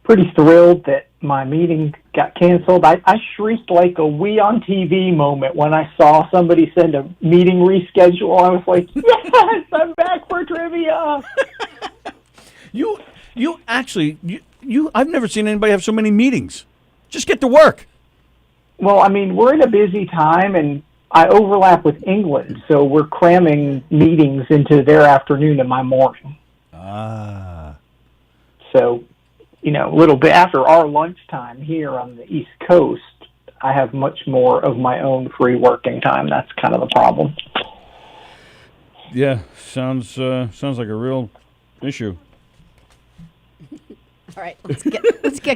pretty thrilled that my meeting got canceled. I shrieked like a we on TV moment when I saw somebody send a meeting reschedule. I was like, yes, I'm back for trivia. You actually, I've never seen anybody have so many meetings. Just get to work. Well, I mean, we're in a busy time, and I overlap with England, so we're cramming meetings into their afternoon and my morning. Ah. So, a little bit after our lunchtime here on the East Coast, I have much more of my own free working time. That's kind of the problem. Yeah, sounds like a real issue. All right, let's get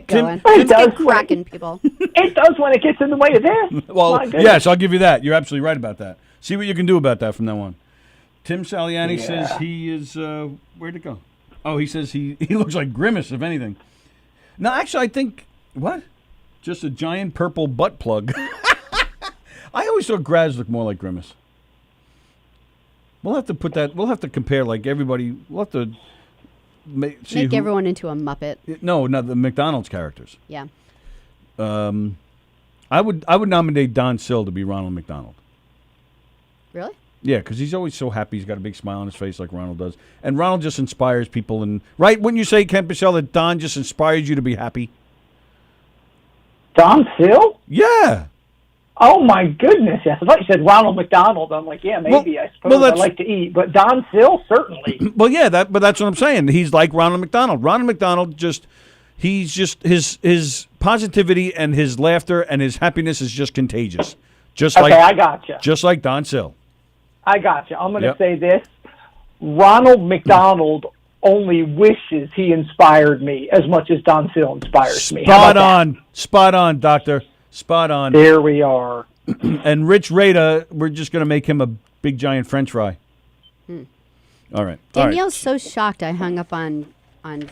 going. It Let's does get cracking, people. It does when it gets in the way of this. Well, My goodness. yes, I'll give you that. You're absolutely right about that. See what you can do about that from now on. Tim Saliani says he is, where'd it go? Oh, he says he looks like Grimace, if anything. No, actually, I think, what? Just a giant purple butt plug. I always thought Graz looked more like Grimace. We'll have to compare, like, everybody. We'll have to see Make who, everyone into a Muppet. No, not the McDonald's characters. Yeah. I would nominate Don Sill to be Ronald McDonald. Really? Yeah, because he's always so happy. He's got a big smile on his face like Ronald does. And Ronald just inspires people. And right? Wouldn't you say, Kent Michelle, that Don just inspires you to be happy? Don Sill? Yeah. Oh, my goodness, yes. I thought you said Ronald McDonald. I'm like, yeah, maybe. I suppose I like to eat. But Don Sill, certainly. Well, yeah, but that's what I'm saying. He's like Ronald McDonald. Ronald McDonald his positivity and his laughter and his happiness is just contagious. Okay, I gotcha. Just like Don Sill. I gotcha. I'm going to say this. Ronald McDonald only wishes he inspired me as much as Don Sill inspires me. How about that? Spot on, doctor. Spot on. There we are. And Rich Rada, we're just going to make him a big giant French fry. All right. Danielle's so shocked I hung up on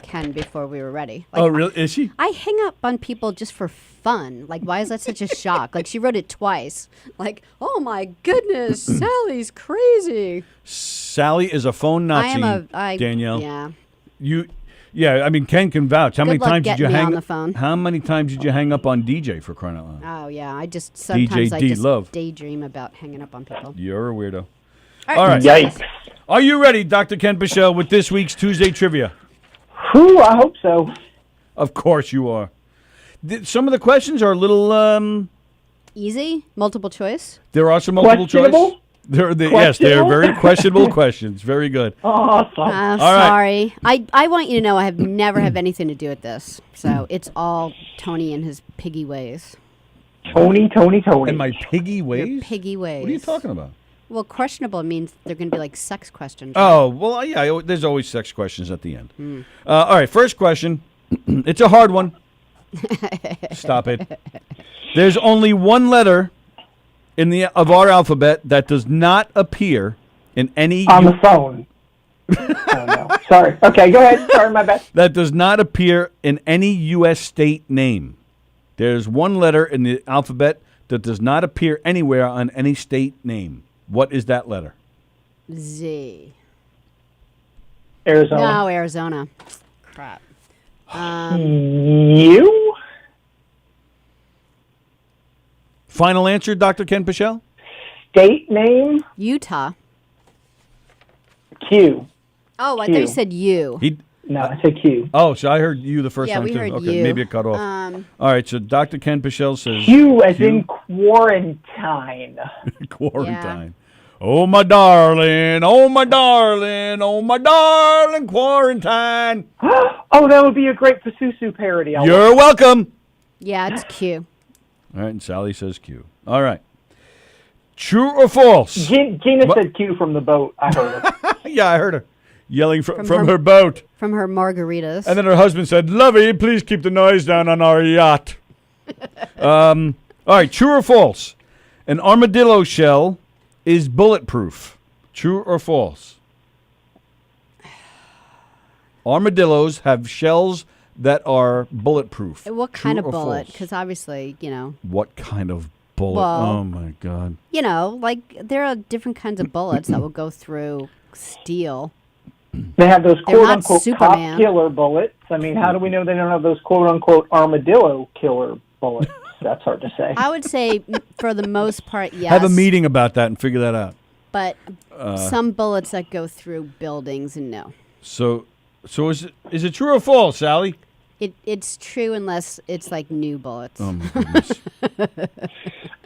Ken before we were ready. Like, Oh, really? Is she? I hang up on people just for fun. Like, why is that such a shock? Like, she wrote it twice. Like, oh my goodness, Sally's crazy. Sally is a phone Nazi, Danielle. Yeah. Yeah, I mean, Ken can vouch. How Good many luck times did you getting me hang on the phone. How many times did you hang up on DJ for crying out loud? Oh yeah, I just sometimes I D just Love. daydream about hanging up on people. You're a weirdo. All right. Yikes. Are you ready, Dr. Ken Bichelle, with this week's Tuesday trivia? Whew, I hope so. Of course you are. Some of the questions are a little. Easy, multiple choice. There are some multiple choice. Questionable? Yes, they are Questionable? very questionable questions. Very good. Awesome. I'm right. sorry. I want you to know I have never have anything to do with this. So it's all Tony and his piggy ways. Tony. And my piggy ways? Your piggy ways. What are you talking about? Well, questionable means they're going to be like sex questions. Oh, well, yeah, there's always sex questions at the end. All right, first question. It's a hard one. Stop it. There's only one letter of our alphabet that does not appear in any... On the phone. Oh, no. Sorry. Okay, go ahead. Sorry, my bad. That does not appear in any U.S. state name. There's one letter in the alphabet that does not appear anywhere on any state name. What is that letter? Z. Arizona. No, Arizona. Crap. You? Final answer, Dr. Ken Pichelle? State name? Utah. Q. Oh, I Q. thought you said you. He. No, I said Q. Oh, so I heard you the first Yeah, time we too. heard Okay, you. maybe it cut off. All right, so Dr. Ken Pichelle says Q as in quarantine. quarantine. Oh my darling, oh my darling, oh my darling, quarantine. Oh, that would be a great Pasusu parody. You're welcome. Yeah, it's Q. All right, and Sally says Q. All right. True or false? Gina said Q from the boat. I heard her. Yeah, I heard her yelling from her- her boat. From her margaritas. And then her husband said, Lovey, please keep the noise down on our yacht. All right, true or false? An armadillo shell is bulletproof. True or false? Armadillos have shells that are bulletproof. What kind True of or bullet? false? Because obviously, What kind of bullet? Well- Oh, my God. like there are different kinds of bullets that will go through steel. They have those They're not quote-unquote Superman. cop killer bullets. I mean, how do we know they don't have those quote-unquote armadillo killer bullets? That's hard to say. I would say for the most part, yes. Have a meeting about that and figure that out. But some bullets that go through buildings, and no. So is it true or false, Sally? It's true unless it's like new bullets. Oh, my goodness.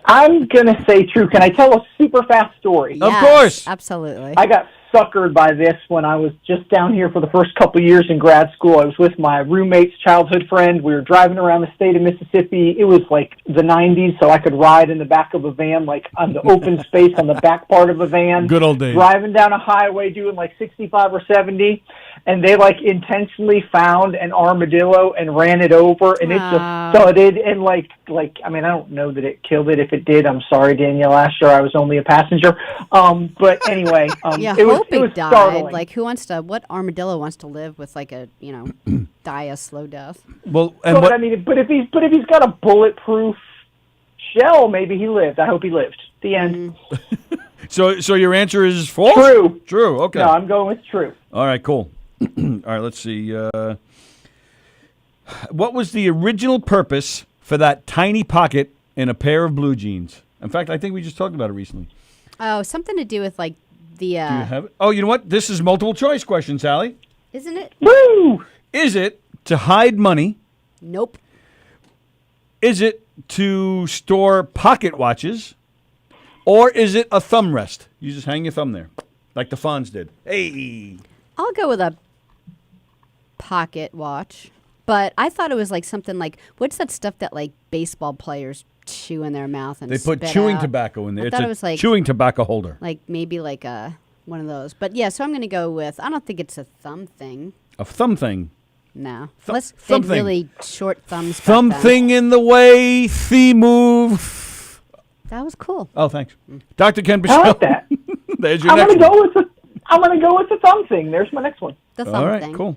I'm going to say true. Can I tell a super fast story? Of Yes, course. Absolutely. I got suckered by this when I was just down here for the first couple years in grad school. I was with my roommate's childhood friend. We were driving around the state of Mississippi. It was like the 90s, so I could ride in the back of a van, like on the open space on the back part of a van. Good old days. Driving down a highway doing like 65 or 70, and they like intentionally found an armadillo and ran it over, and it Wow. just thudded and like I mean, I don't know that it killed it. If it did, I'm sorry, Danielle Asher. I was only a passenger. But anyway, yeah, it was hope it was it died. startling. Like, what armadillo wants to live with like a, die a slow death? Well, and But what? I mean, but if he's got a bulletproof shell, maybe he lived. I hope he lived. The end. So your answer is false? True. True. Okay. No, I'm going with true. All right. Cool. All right. Let's see. What was the original purpose for that tiny pocket in a pair of blue jeans? In fact, I think we just talked about it recently. Oh, something to do with like the. Do you have it? Oh, you know what? This is multiple choice question, Sally. Isn't it? Woo! Is it to hide money? Nope. Is it to store pocket watches? Or is it a thumb rest? You just hang your thumb there, like the Fonz did. Hey. I'll go with a pocket watch. But I thought it was like something like, what's that stuff that like baseball players chew in their mouth and They put spit chewing out? tobacco in there. I It's thought a it was like chewing tobacco holder. like maybe like a one of those. But yeah, so I'm gonna go with. I don't think it's a thumb thing. A thumb thing. No, unless they thumb had thing. really short thumbs. back Thumb then. thing in the way. The move. That was cool. Oh, thanks, Dr. Ken I Pichelle. like that. There's your I'm next gonna one. go with the thumb thing. There's my next one. The thumb All right, thing. cool.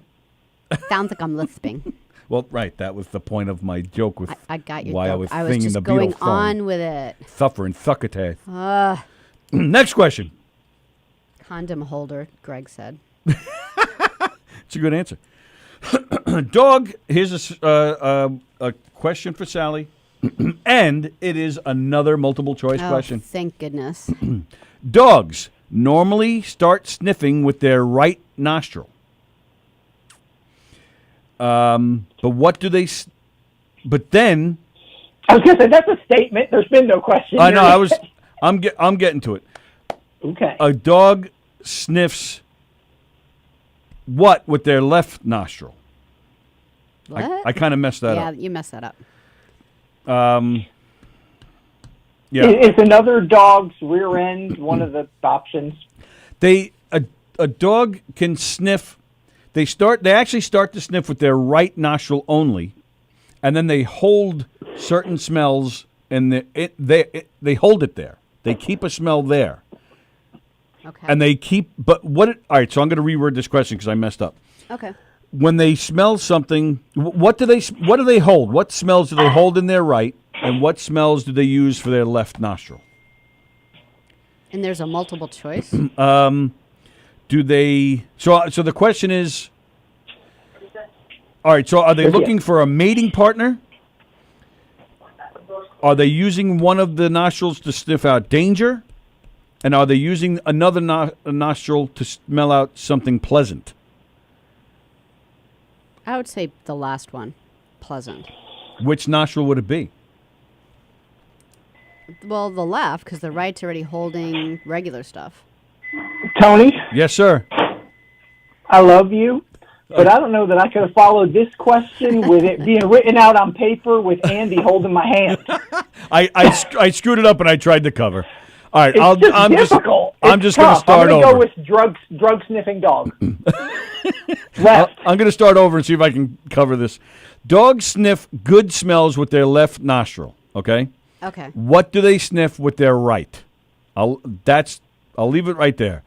Sounds like I'm lisping. Well, right, that was the point of my joke with I got your why I joke. was I was singing just the going Beatle song. on with it. Thuffer and Thuckatath. Next question. Condom holder, Greg said. It's a good answer. Dog, here's a question for Sally. And it is another multiple choice Oh, question. thank goodness. Dogs normally start sniffing with their right nostril. But what do they? But then I was gonna say that's a statement. There's been no question. I know here. I'm getting to it. Okay. A dog sniffs what with their left nostril? What? I kind of messed that yeah, up. you messed that up. Yeah, Is another dog's rear end one of the options? a dog can sniff. They actually start to sniff with their right nostril only, and then they hold certain smells and they hold it there. They keep a smell there, Okay. and they keep. But all right, so I'm going to reword this question because I messed up. okay. When they smell something, what do they hold? What smells do they hold in their right, and what smells do they use for their left nostril? And there's a multiple choice. do they? So the question is, all right. So are they looking for a mating partner? Are they using one of the nostrils to sniff out danger? And are they using another nostril to smell out something pleasant? I would say the last one, pleasant. Which nostril would it be? Well, the left, because the right's already holding regular stuff. Tony, Yes, sir. I love you, but I don't know that I could have followed this question with it being written out on paper with Andy holding my hand. I screwed it up and I tried to cover. All right, It's just I'm difficult. I'm It's just going to tough. start I'm over. gonna go with drug sniffing dog. Left. I'm going to start over and see if I can cover this. Dogs sniff good smells with their left nostril. Okay. Okay. What do they sniff with their right? I'll leave it right there.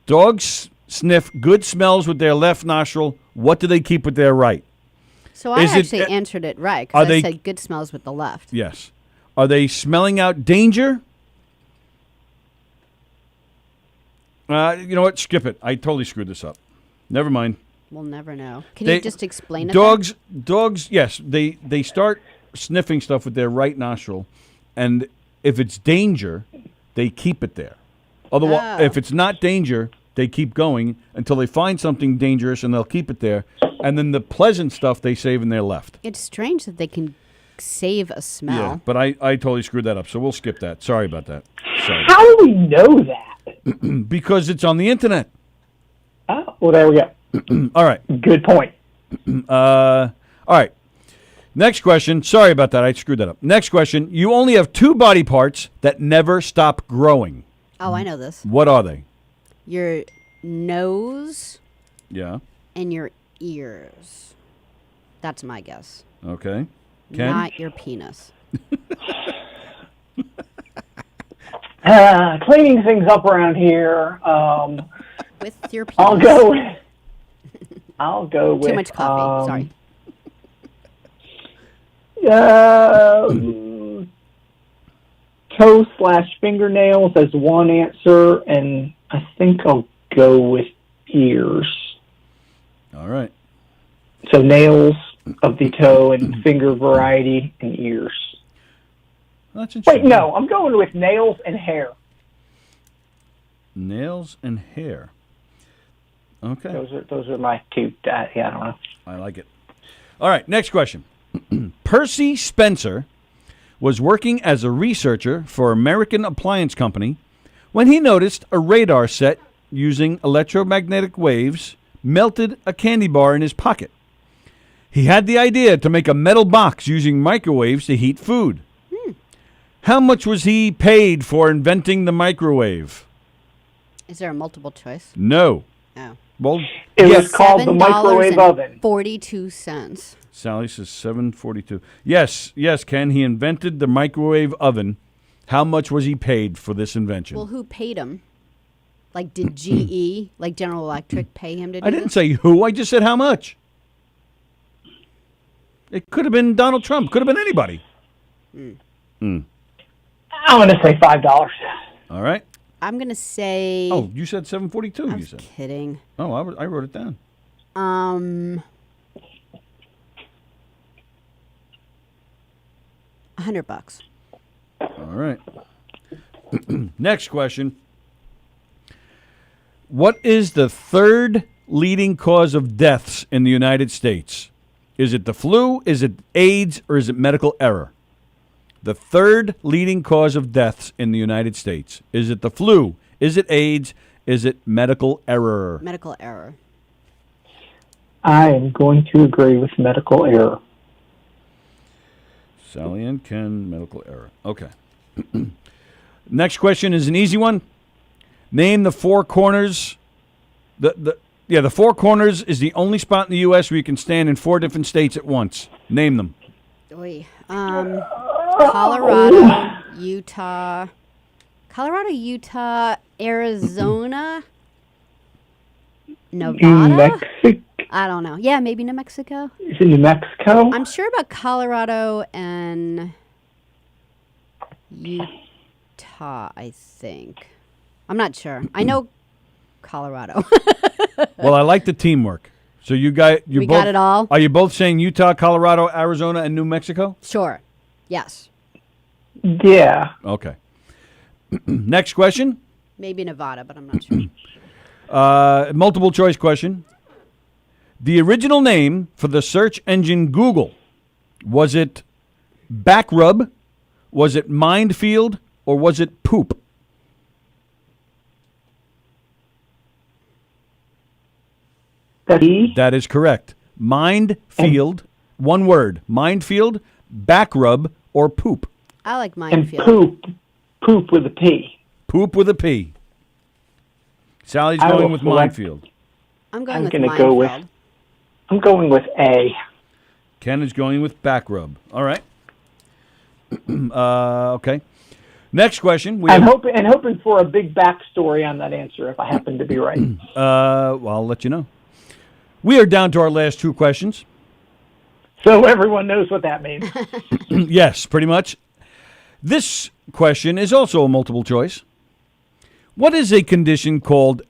Dogs sniff good smells with their left nostril. What do they keep with their right? So I Is it- actually answered it right are because I they- said good smells with the left. Yes. Are they smelling out danger? You know what? Skip it. I totally screwed this up. Never mind. We'll never know. Can They- you just explain it? Dogs. Yes, they start sniffing stuff with their right nostril, and if it's danger, they keep it there. Otherwise, Oh. if it's not danger, they keep going until they find something dangerous, and they'll keep it there. And then the pleasant stuff they save in their left. It's strange that they can save a smell. Yeah, but I totally screwed that up, so we'll skip that. Sorry about that. Sorry. How do we know that? Because it's on the internet. Oh, well, there we go. All right. Good point. All right. Next question. Sorry about that. I screwed that up. Next question. You only have two body parts that never stop growing. Oh, I know this. What are they? Your nose Yeah. and your ears. That's my guess. Okay. Ken? Not your penis. Cleaning things up around here. With your penis. I'll go with Too much coffee. Sorry. Toe/fingernails as one answer, and I think I'll go with ears. All right. So nails of the toe and finger variety and ears. That's Wait, interesting. no, I'm going with nails and hair. Nails and hair. Okay. Those are my two. Yeah, I don't know. I like it. All right. Next question. Percy Spencer was working as a researcher for American Appliance Company when he noticed a radar set using electromagnetic waves melted a candy bar in his pocket. He had the idea to make a metal box using microwaves to heat food. How much was he paid for inventing the microwave? Is there a multiple choice? No. Oh. Well, It yes. was called the microwave oven. 42 cents. Sally says 742. Yes, Ken. He invented the microwave oven. How much was he paid for this invention? Well, who paid him? Like, did GE, like General Electric, pay him to do I didn't this? say who. I just said how much. It could have been Donald Trump. Could have been anybody. I'm going to say $5. All right. I'm going to say... Oh, you said 742. I You was said. kidding. Oh, I wrote it down. $100. All right. Next question. What is the third leading cause of deaths in the United States? Is it the flu, is it AIDS, or is it medical error? The third leading cause of deaths in the United States. Is it the flu? Is it AIDS? Is it medical error? Medical error. I am going to agree with medical error. Sally and Ken, medical error. Okay. Next question is an easy one. Name the four corners. The four corners is the only spot in the U.S. where you can stand in four different states at once. Name them. Oy. Colorado, Utah, Arizona, New Nevada? Mexico. I don't know. Yeah, maybe New Mexico. Is it New Mexico? I'm sure about Colorado and Utah, I think. I'm not sure. I know Colorado. Well, I like the teamwork. So you got We got it all? Are you both saying Utah, Colorado, Arizona, and New Mexico? Sure. Yes. Yeah. Okay. Next question. Maybe Nevada, but I'm not sure. Multiple choice question. The original name for the search engine Google, was it Backrub, was it Mindfield, or was it Poop? That is correct. Mindfield, one word. Mindfield, Backrub, or Poop? I like And Minefield. poop with a P. Poop with a P. Sally's I going will with select- Minefield. I'm going I'm with gonna Minefield. go with- I'm going with A. Ken is going with Backrub. All right. Okay. Next question. I'm hoping for a big backstory on that answer if I happen to be right. Well, I'll let you know. We are down to our last two questions. So everyone knows what that means. Yes, pretty much. This question is also a multiple choice. What is a condition called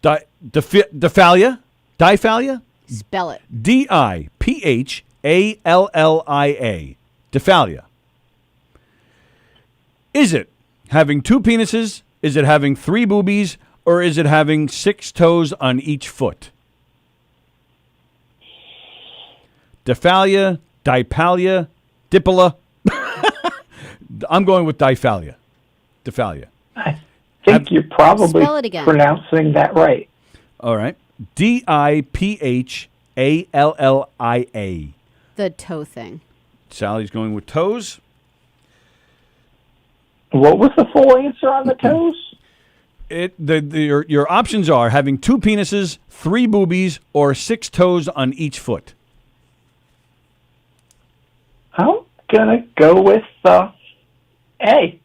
diphallia? Diphallia? Spell it. Diphallia. Diphallia. Is it having two penises? Is it having three boobies? Or is it having 6 toes on each foot? Diphallia, Dipallia, Dipala. I'm going with Diphallia. Diphallia. I think you're probably Spell it again. pronouncing that right. All right. Diphallia. The toe thing. Sally's going with toes. What was the full answer on the toes? Your options are having 2 penises, 3 boobies, or 6 toes on each foot. I'm gonna go with A.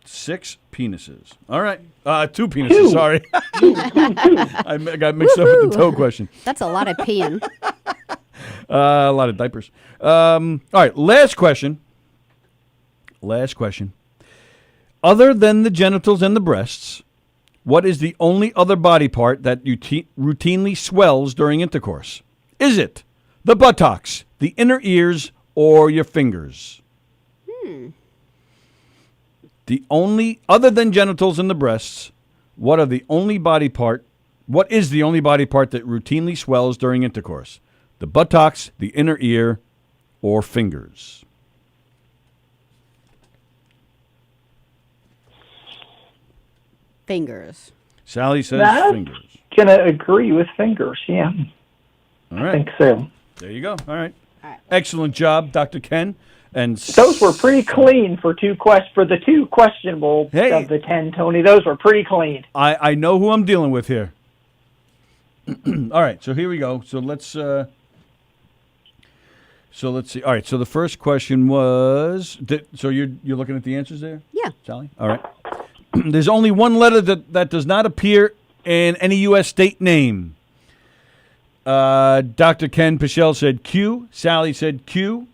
6 penises. All right. 2 penises. 2. Sorry. I got mixed up with the toe question. That's a lot of peeing. A lot of diapers. All right. Last question. Other than the genitals and the breasts, what is the only other body part that routinely swells during intercourse? Is it the buttocks, the inner ears, or your fingers? The only, other than genitals and the breasts, what is the only body part that routinely swells during intercourse? The buttocks, the inner ear, or fingers? Fingers. Sally says I'm fingers. gonna agree with fingers. Yeah, All I right. think so. There you go. All right. All right. Excellent job, Dr. Ken. And Those were pretty clean for the two questionable Hey. of the 10, Tony. Those were pretty clean. I know who I'm dealing with here. All right, so here we go. So let's see. All right, so the first question was. So you're looking at the answers there, Yeah. Sally? All right. There's only one letter that does not appear in any U.S. state name. Dr. Ken Pichel said Q. Sally said Q.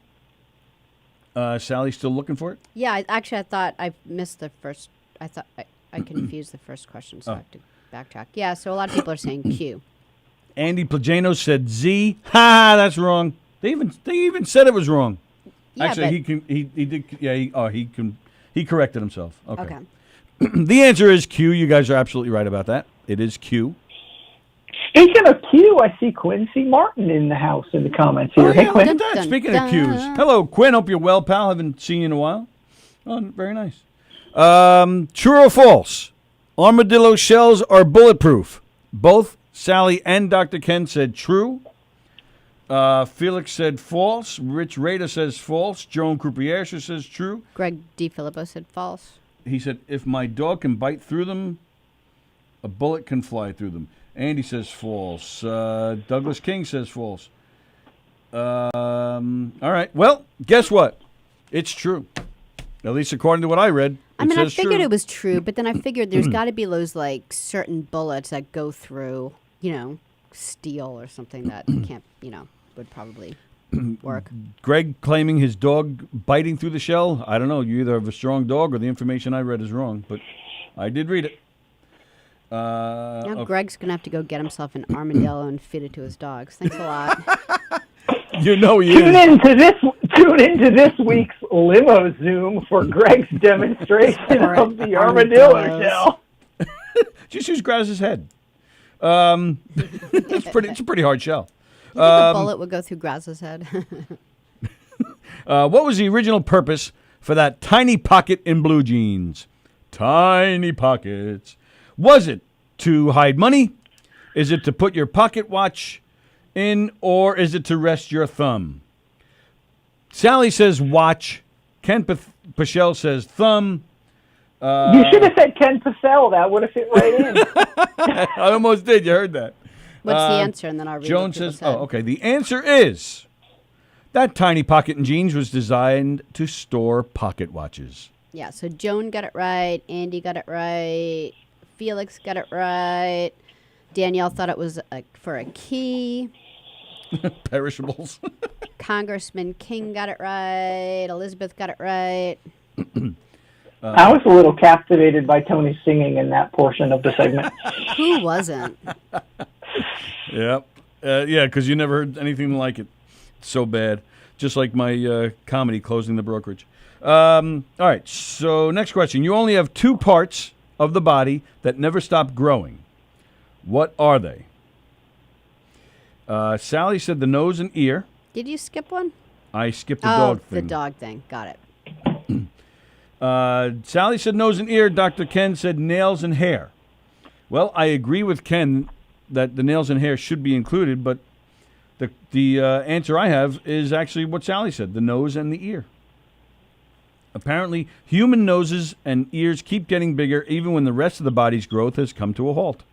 Sally's still looking for it? Yeah, I thought I missed the first. I thought I confused the first question, so I have to backtrack. Yeah, so a lot of people are saying Q. Andy Plagano said Z. Ha! That's wrong. They even said it was wrong. Yeah, Actually, but, he did. Yeah, he corrected himself. okay. The answer is Q. You guys are absolutely right about that. It is Q. Speaking of Q, I see Quincy Martin in the house in the comments here. Oh, Hey, yeah, Quinn. look at that. Dun, Speaking dun, of Q's. dun. Hello, Quinn. Hope you're well, pal. Haven't seen you in a while. Oh, very nice. True or false? Armadillo shells are bulletproof. Both Sally and Dr. Ken said true. Felix said false. Rich Rader says false. Joan Croupier says true. Greg DiFilippo said false. He said, if my dog can bite through them, a bullet can fly through them. Andy says false. Douglas King says false. All right. Well, guess what? It's true. At least according to what I read. I mean, I figured true. it was true, but then I figured there's got to be those like certain bullets that go through, steel or something that can't, would probably work. Greg claiming his dog biting through the shell. I don't know. You either have a strong dog or the information I read is wrong. But I did read it. Now Okay. Greg's gonna have to go get himself an armadillo and feed it to his dogs. Thanks a lot. You know he Tune is. into this week's limo Zoom for Greg's demonstration For of the armadillo armadillos. shell. Just use Graz's head. It's a pretty hard shell. You think a bullet would go through Graz's head? What was the original purpose for that tiny pocket in blue jeans? Tiny pockets. Was it to hide money? Is it to put your pocket watch in, or is it to rest your thumb? Sallie says watch. Ken Pichelle says thumb. You should have said Ken Pacell. That would have fit right in. I almost did. You heard that. What's the answer? And then I'll read Joan what people says, said. oh, okay. The answer is that tiny pocket in jeans was designed to store pocket watches. Yeah, so Joan got it right. Andy got it right. Felix got it right. Danielle thought it was for a key. Perishables. Congressman King got it right. Elizabeth got it right. I was a little captivated by Tony's singing in that portion of the segment. Who wasn't? Yep. Yeah, because you never heard anything like it. It's so bad. Just like my comedy, Closing the Brokerage. All right, so next question. You only have two parts of the body that never stop growing. What are they? Sallie said the nose and ear. Did you skip one? I skipped the Oh, dog the thing. dog thing. Got it. Sallie said nose and ear. Dr. Ken said nails and hair. Well, I agree with Ken that the nails and hair should be included, but the answer I have is actually what Sallie said, the nose and the ear. Apparently, human noses and ears keep getting bigger even when the rest of the body's growth has come to a halt.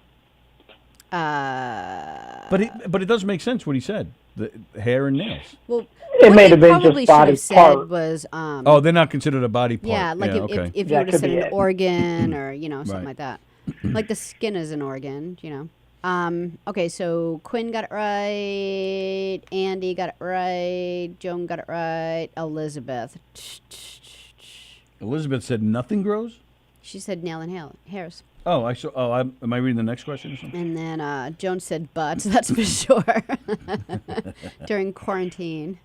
But it does make sense what he said, the hair and nails. Well, It what may they have been probably just should body have said part. was Oh, they're not considered a body part. yeah, like okay. if you That were to could say be an it. organ or something Right. like that. Like the skin is an organ, Okay, so Quinn got it right, Andy got it right, Joan got it right, Elizabeth. Elizabeth said nothing grows? She said nail and hairs. Oh, am I reading the next question or something? And then Joan said butts, that's for sure. During quarantine.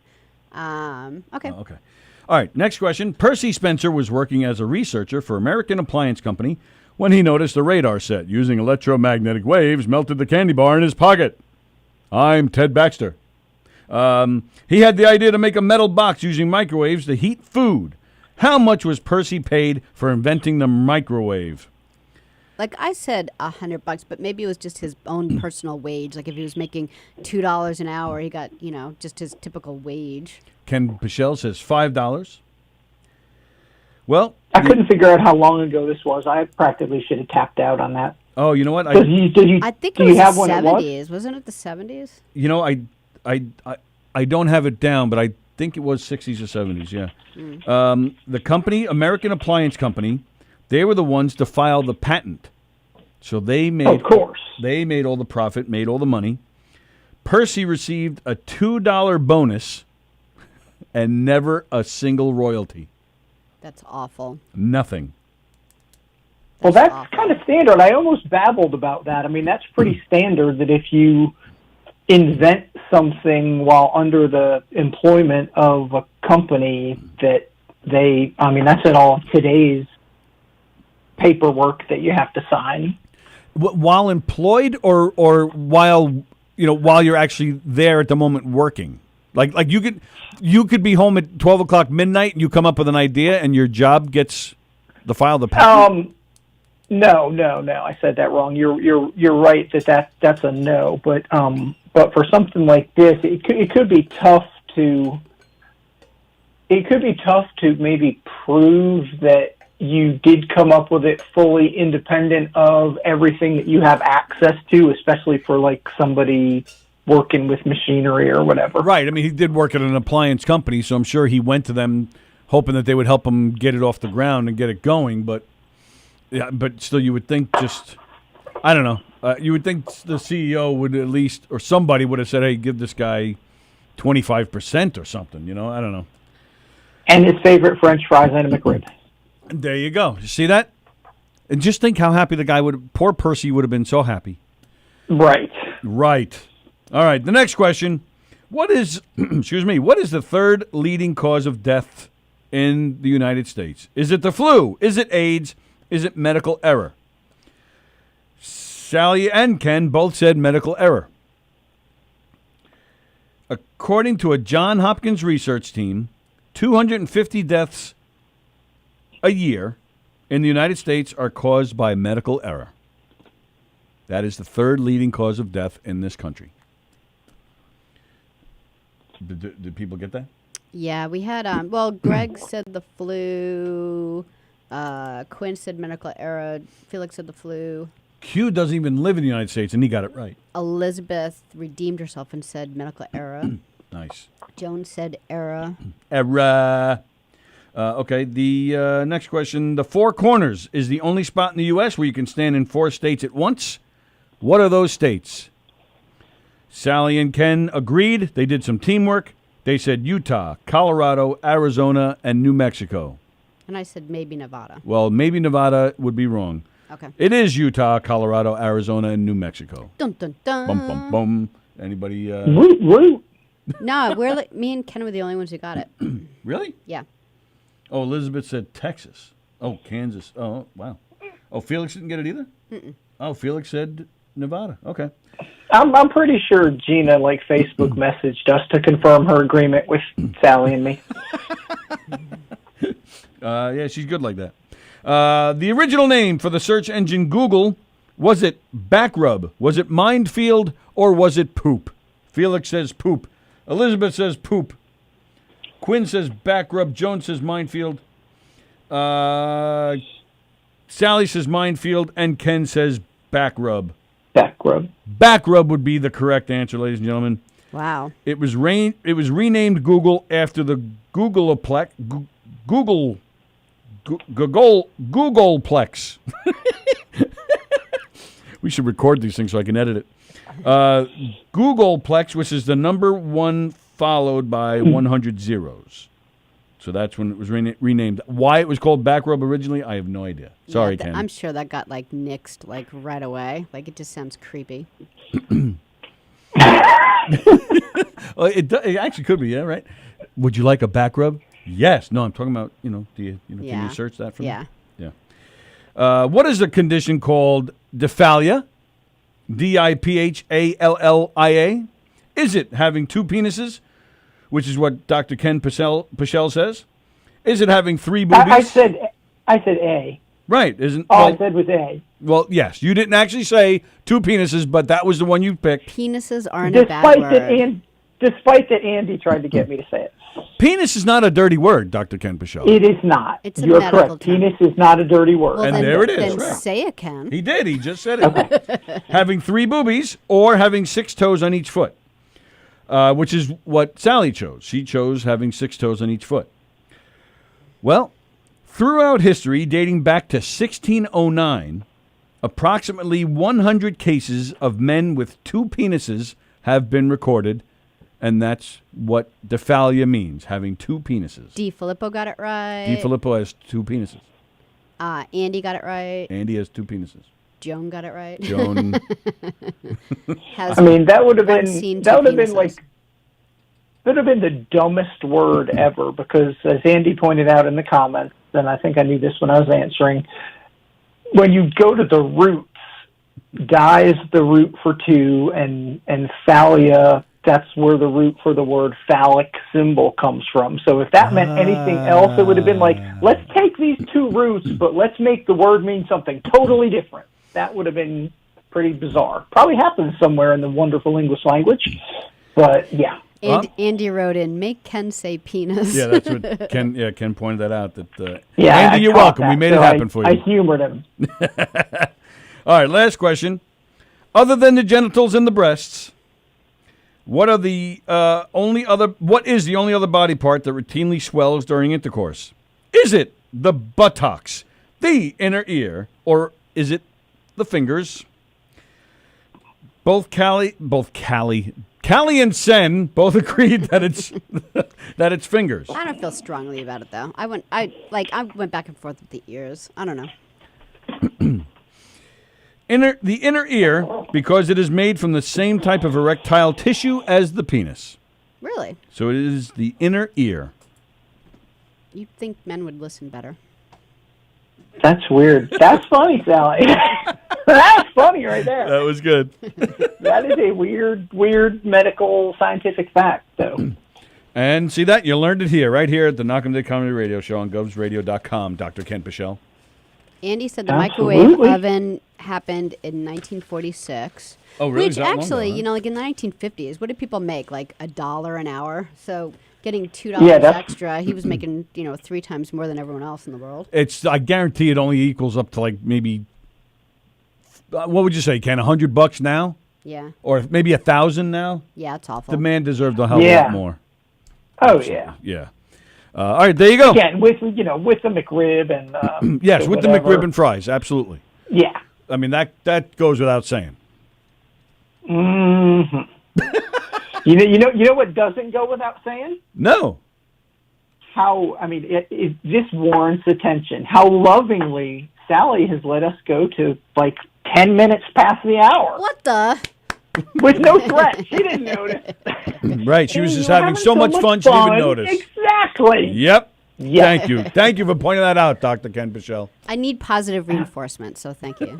Okay. Oh, okay. All right, next question. Percy Spencer was working as a researcher for American Appliance Company when he noticed a radar set using electromagnetic waves melted the candy bar in his pocket. I'm Ted Baxter. He had the idea to make a metal box using microwaves to heat food. How much was Percy paid for inventing the microwave? Like I said, $100, but maybe it was just his own personal wage. Like if he was making $2 an hour, he got, just his typical wage. Ken Pichelle says $5. Well, I couldn't figure out how long ago this was. I practically should have tapped out on that. oh, you know what? Did you I think do it you was have the when it was? 70s. Wasn't it the 70s? I don't have it down, but I think it was 60s or 70s, yeah. The company, American Appliance Company, they were the ones to file the patent. So they made Of course. They made all the profit, made all the money. Percy received a $2 bonus and never a single royalty. That's awful. Nothing. Well, that's awful. kind of standard. I almost babbled about that. I mean, that's pretty standard that if you invent something while under the employment of a company that's in all of today's paperwork that you have to sign. While employed or while you're actually there at the moment working? Like you could be home at 12 o'clock midnight and you come up with an idea and your job gets the file the patent? No. I said that wrong. You're right that's a no. But for something like this, it could be tough to maybe prove that you did come up with it fully independent of everything that you have access to, especially for like somebody working with machinery or whatever. Right. I mean, he did work at an appliance company, so I'm sure he went to them hoping that they would help him get it off the ground and get it going. But still, you would think I don't know. You would think the CEO would at least, or somebody would have said, hey, give this guy 25% or something. I don't know. And his favorite French fries and a McRib. There you go. You see that? And just think how happy the guy poor Percy would have been so happy. Right. Right. All right. The next question. What is, what is the third leading cause of death in the United States? Is it the flu? Is it AIDS? Is it medical error? Sallie and Ken both said medical error. According to a Johns Hopkins research team, 250 deaths a year in the United States are caused by medical error. That is the third leading cause of death in this country. Did people get that? Yeah, we had, Greg said the flu. Quinn said medical error. Felix said the flu. Q doesn't even live in the United States, and he got it right. Elizabeth redeemed herself and said medical error. Nice. Joan said error. Error. Okay, the next question. The Four Corners is the only spot in the U.S. where you can stand in 4 states at once. What are those states? Sallie and Ken agreed. They did some teamwork. They said Utah, Colorado, Arizona, and New Mexico. And I said maybe Nevada. Well, maybe Nevada would be wrong. Okay. It is Utah, Colorado, Arizona, and New Mexico. Dun, dun, dun. Bum, bum, bum. Anybody? Woot, woot. No, me and Ken were the only ones who got it. Really? Yeah. Oh, Elizabeth said Texas. Oh, Kansas. Oh, wow. Oh, Felix didn't get it either? Mm-mm. Oh, Felix said Nevada. Okay. I'm pretty sure Gina Facebook messaged us to confirm her agreement with Sallie and me. Yeah, she's good like that. The original name for the search engine Google, was it Backrub? Was it Mindfield? Or was it Poop? Felix says Poop. Elizabeth says Poop. Quinn says Backrub. Joan says Mindfield. Sallie says Mindfield. And Ken says Backrub. Backrub. Backrub would be the correct answer, ladies and gentlemen. Wow. It was renamed Google after the Googleplex. We should record these things so I can edit it. Googleplex, which is the number 1 followed by 100 zeros. So that's when it was renamed. Why it was called Backrub originally, I have no idea. Sorry, Ken. I'm sure that got nixed right away. It just sounds creepy. Well, it actually could be, yeah, right? Would you like a back rub? Yes. No, I'm talking about, can you search that for me? Yeah. What is the condition called diphallia? Diphallia? Is it having 2 penises, which is what Dr. Ken Pichel says? Is it having 3 boobies? I said A. Right. I said was A. Well, yes. You didn't actually say 2 penises, but that was the one you picked. Penises aren't a bad word. Despite that Andy tried to get me to say it. Penis is not a dirty word, Dr. Ken Pichel. It is not. It's a You're medical correct. term. Penis is not a dirty word. And there it is. Then Right. say it, Ken. He did. He just said it. Having 3 boobies or having 6 toes on each foot, which is what Sallie chose. She chose having 6 toes on each foot. Well, throughout history, dating back to 1609, approximately 100 cases of men with 2 penises have been recorded, and that's what diphallia means, having 2 penises. D. Filippo got it right. D. Filippo has 2 penises. Andy got it right. Andy has 2 penises. Joan got it right. Joan. that would have been the dumbest word ever, because as Andy pointed out in the comments, and I think I knew this when I was answering, when you go to the roots, di is the root for 2, and phallia, that's where the root for the word phallic symbol comes from. So if that meant anything else, it would have been let's take these 2 roots, but let's make the word mean something totally different. That would have been pretty bizarre. Probably happens somewhere in the wonderful English language, but yeah. Andy wrote in, make Ken say penis. Yeah, that's what Ken pointed that out. Yeah, Andy, you're welcome. We made it happen for you. I humored him. All right, last question. Other than the genitals and the breasts, what is the only other body part that routinely swells during intercourse? Is it the buttocks, the inner ear, or is it the fingers? Callie and Sen both agreed that it's fingers. I don't feel strongly about it though. I went back and forth with the ears. I don't know. The inner ear, because it is made from the same type of erectile tissue as the penis. Really? So it is the inner ear. You'd think men would listen better. That's weird. That's funny, Sally. That's funny right there. That was good. That is a weird medical scientific fact, though. And see that? You learned it here, right here at the Knockem Day Comedy Radio Show on govsradio.com, Dr. Kent Pichelle. Andy said the Absolutely. microwave oven happened in 1946. Oh, really? Which Is that long actually, ago, huh? you know, like in the 1950s, what did people make? Like $1 an hour? So getting $2 Yeah, that's- extra, he was making, 3 times more than everyone else in the world. I guarantee it only equals up to like maybe, what would you say, Ken, $100 now? Yeah. Or maybe 1,000 now? Yeah, it's awful. The man deserved a hell of a Yeah. lot more. Oh, yeah. Yeah. All right, there you go. Again, with the McRib and Yes, with the whatever. McRib and fries, absolutely. Yeah. I mean, that goes without saying. hmm you know what doesn't go without saying? No. How, I mean, this warrants attention. How lovingly Sallie has let us go to like 10 minutes past the hour What the? with no threat. She didn't notice. Right, she was Hey, just we're having so much fun, she didn't even notice. Exactly. Yep. Yes. Thank you. Thank you for pointing that out, Dr. Ken Pichelle. I need positive reinforcement, so thank you.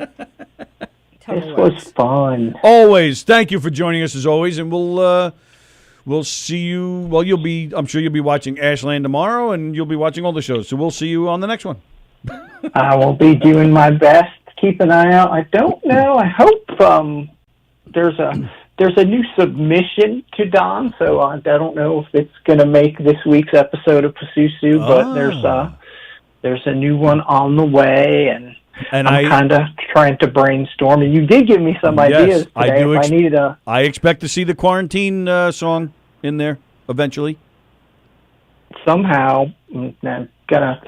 Totally This works. was fun. Always. Thank you for joining us as always, and we'll see you. Well, I'm sure you'll be watching Ashland tomorrow, and you'll be watching all the shows. So we'll see you on the next one. I will be doing my best. Keep an eye out. I don't know. I hope there's a new submission to Don, so I don't know if it's going to make this week's episode of Pasusu, but there's a new one on the way, and I'm kind of trying to brainstorm. And you did give me some ideas today. I do. If I needed a I expect to see the quarantine song in there eventually. somehow. I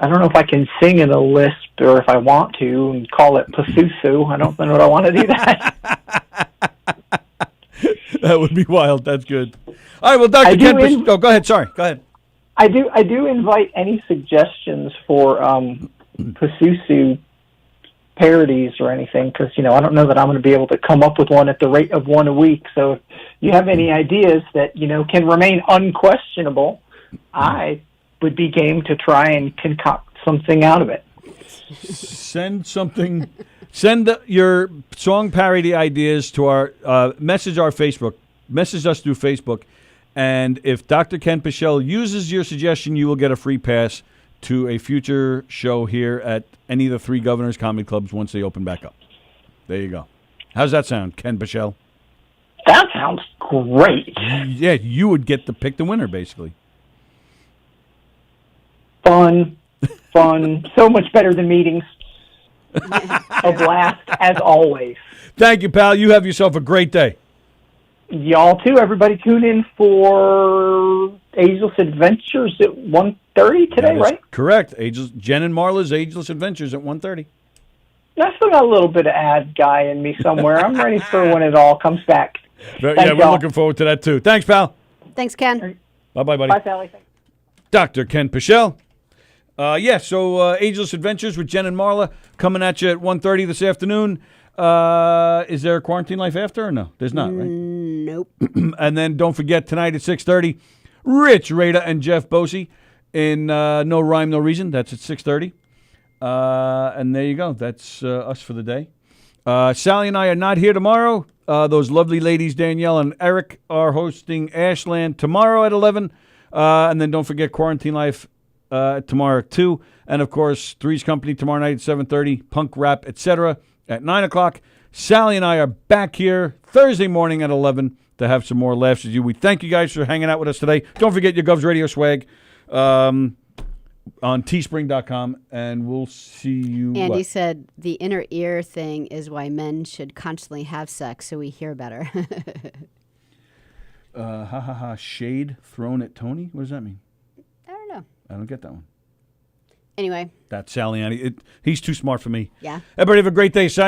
don't know if I can sing in a lisp or if I want to and call it Pasusu. I don't know if I want to do that. That would be wild. That's good. All right. Well, Dr. Ken, go ahead. Sorry. Go ahead. I do invite any suggestions for Pasusu parodies or anything, because I don't know that I'm going to be able to come up with one at the rate of one a week. So if you have any ideas that can remain unquestionable, I would be game to try and concoct something out of it. Send something. Send your song parody ideas to our message us through Facebook, and if Dr. Ken Pichelle uses your suggestion, you will get a free pass to a future show here at any of the 3 Governors Comedy Clubs once they open back up. There you go. How's that sound, Ken Pichelle? That sounds great. Yeah, you would get to pick the winner, basically. Fun, so much better than meetings. A blast, as always. Thank you, pal. You have yourself a great day. Y'all too. Everybody tune in for Ageless Adventures at 1:30 today, That is right? correct. Jen and Marla's Ageless Adventures at 1:30. I still got a little bit of ad guy in me somewhere. I'm ready for when it all comes back. Yeah, Thanks, we're y'all. looking forward to that, too. Thanks, pal. Thanks, Ken. Bye-bye, buddy. Bye, Sally. Thanks. Dr. Ken Pichelle. So Ageless Adventures with Jen and Marla coming at you at 1:30 this afternoon. Is there a Quarantine Life after or no? There's not, right? Nope. And then don't forget tonight at 6:30, Rich Rada and Jeff Bosey in No Rhyme, No Reason. That's at 6:30. And there you go. That's us for the day. Sallie and I are not here tomorrow. Those lovely ladies, Danielle and Eric, are hosting Ashland tomorrow at 11. And then don't forget Quarantine Life tomorrow at 2. And, of course, Three's Company tomorrow night at 7:30, punk rap, etc. at 9 o'clock. Sallie and I are back here Thursday morning at 11 to have some more laughs with you. We thank you guys for hanging out with us today. Don't forget your Govs Radio swag on teespring.com, and we'll see you. Andy said the inner ear thing is why men should constantly have sex so we hear better. Shade thrown at Tony? What does that mean? I don't know. I don't get that one. Anyway. That's Sallie. He's too smart for me. Yeah. Everybody have a great day.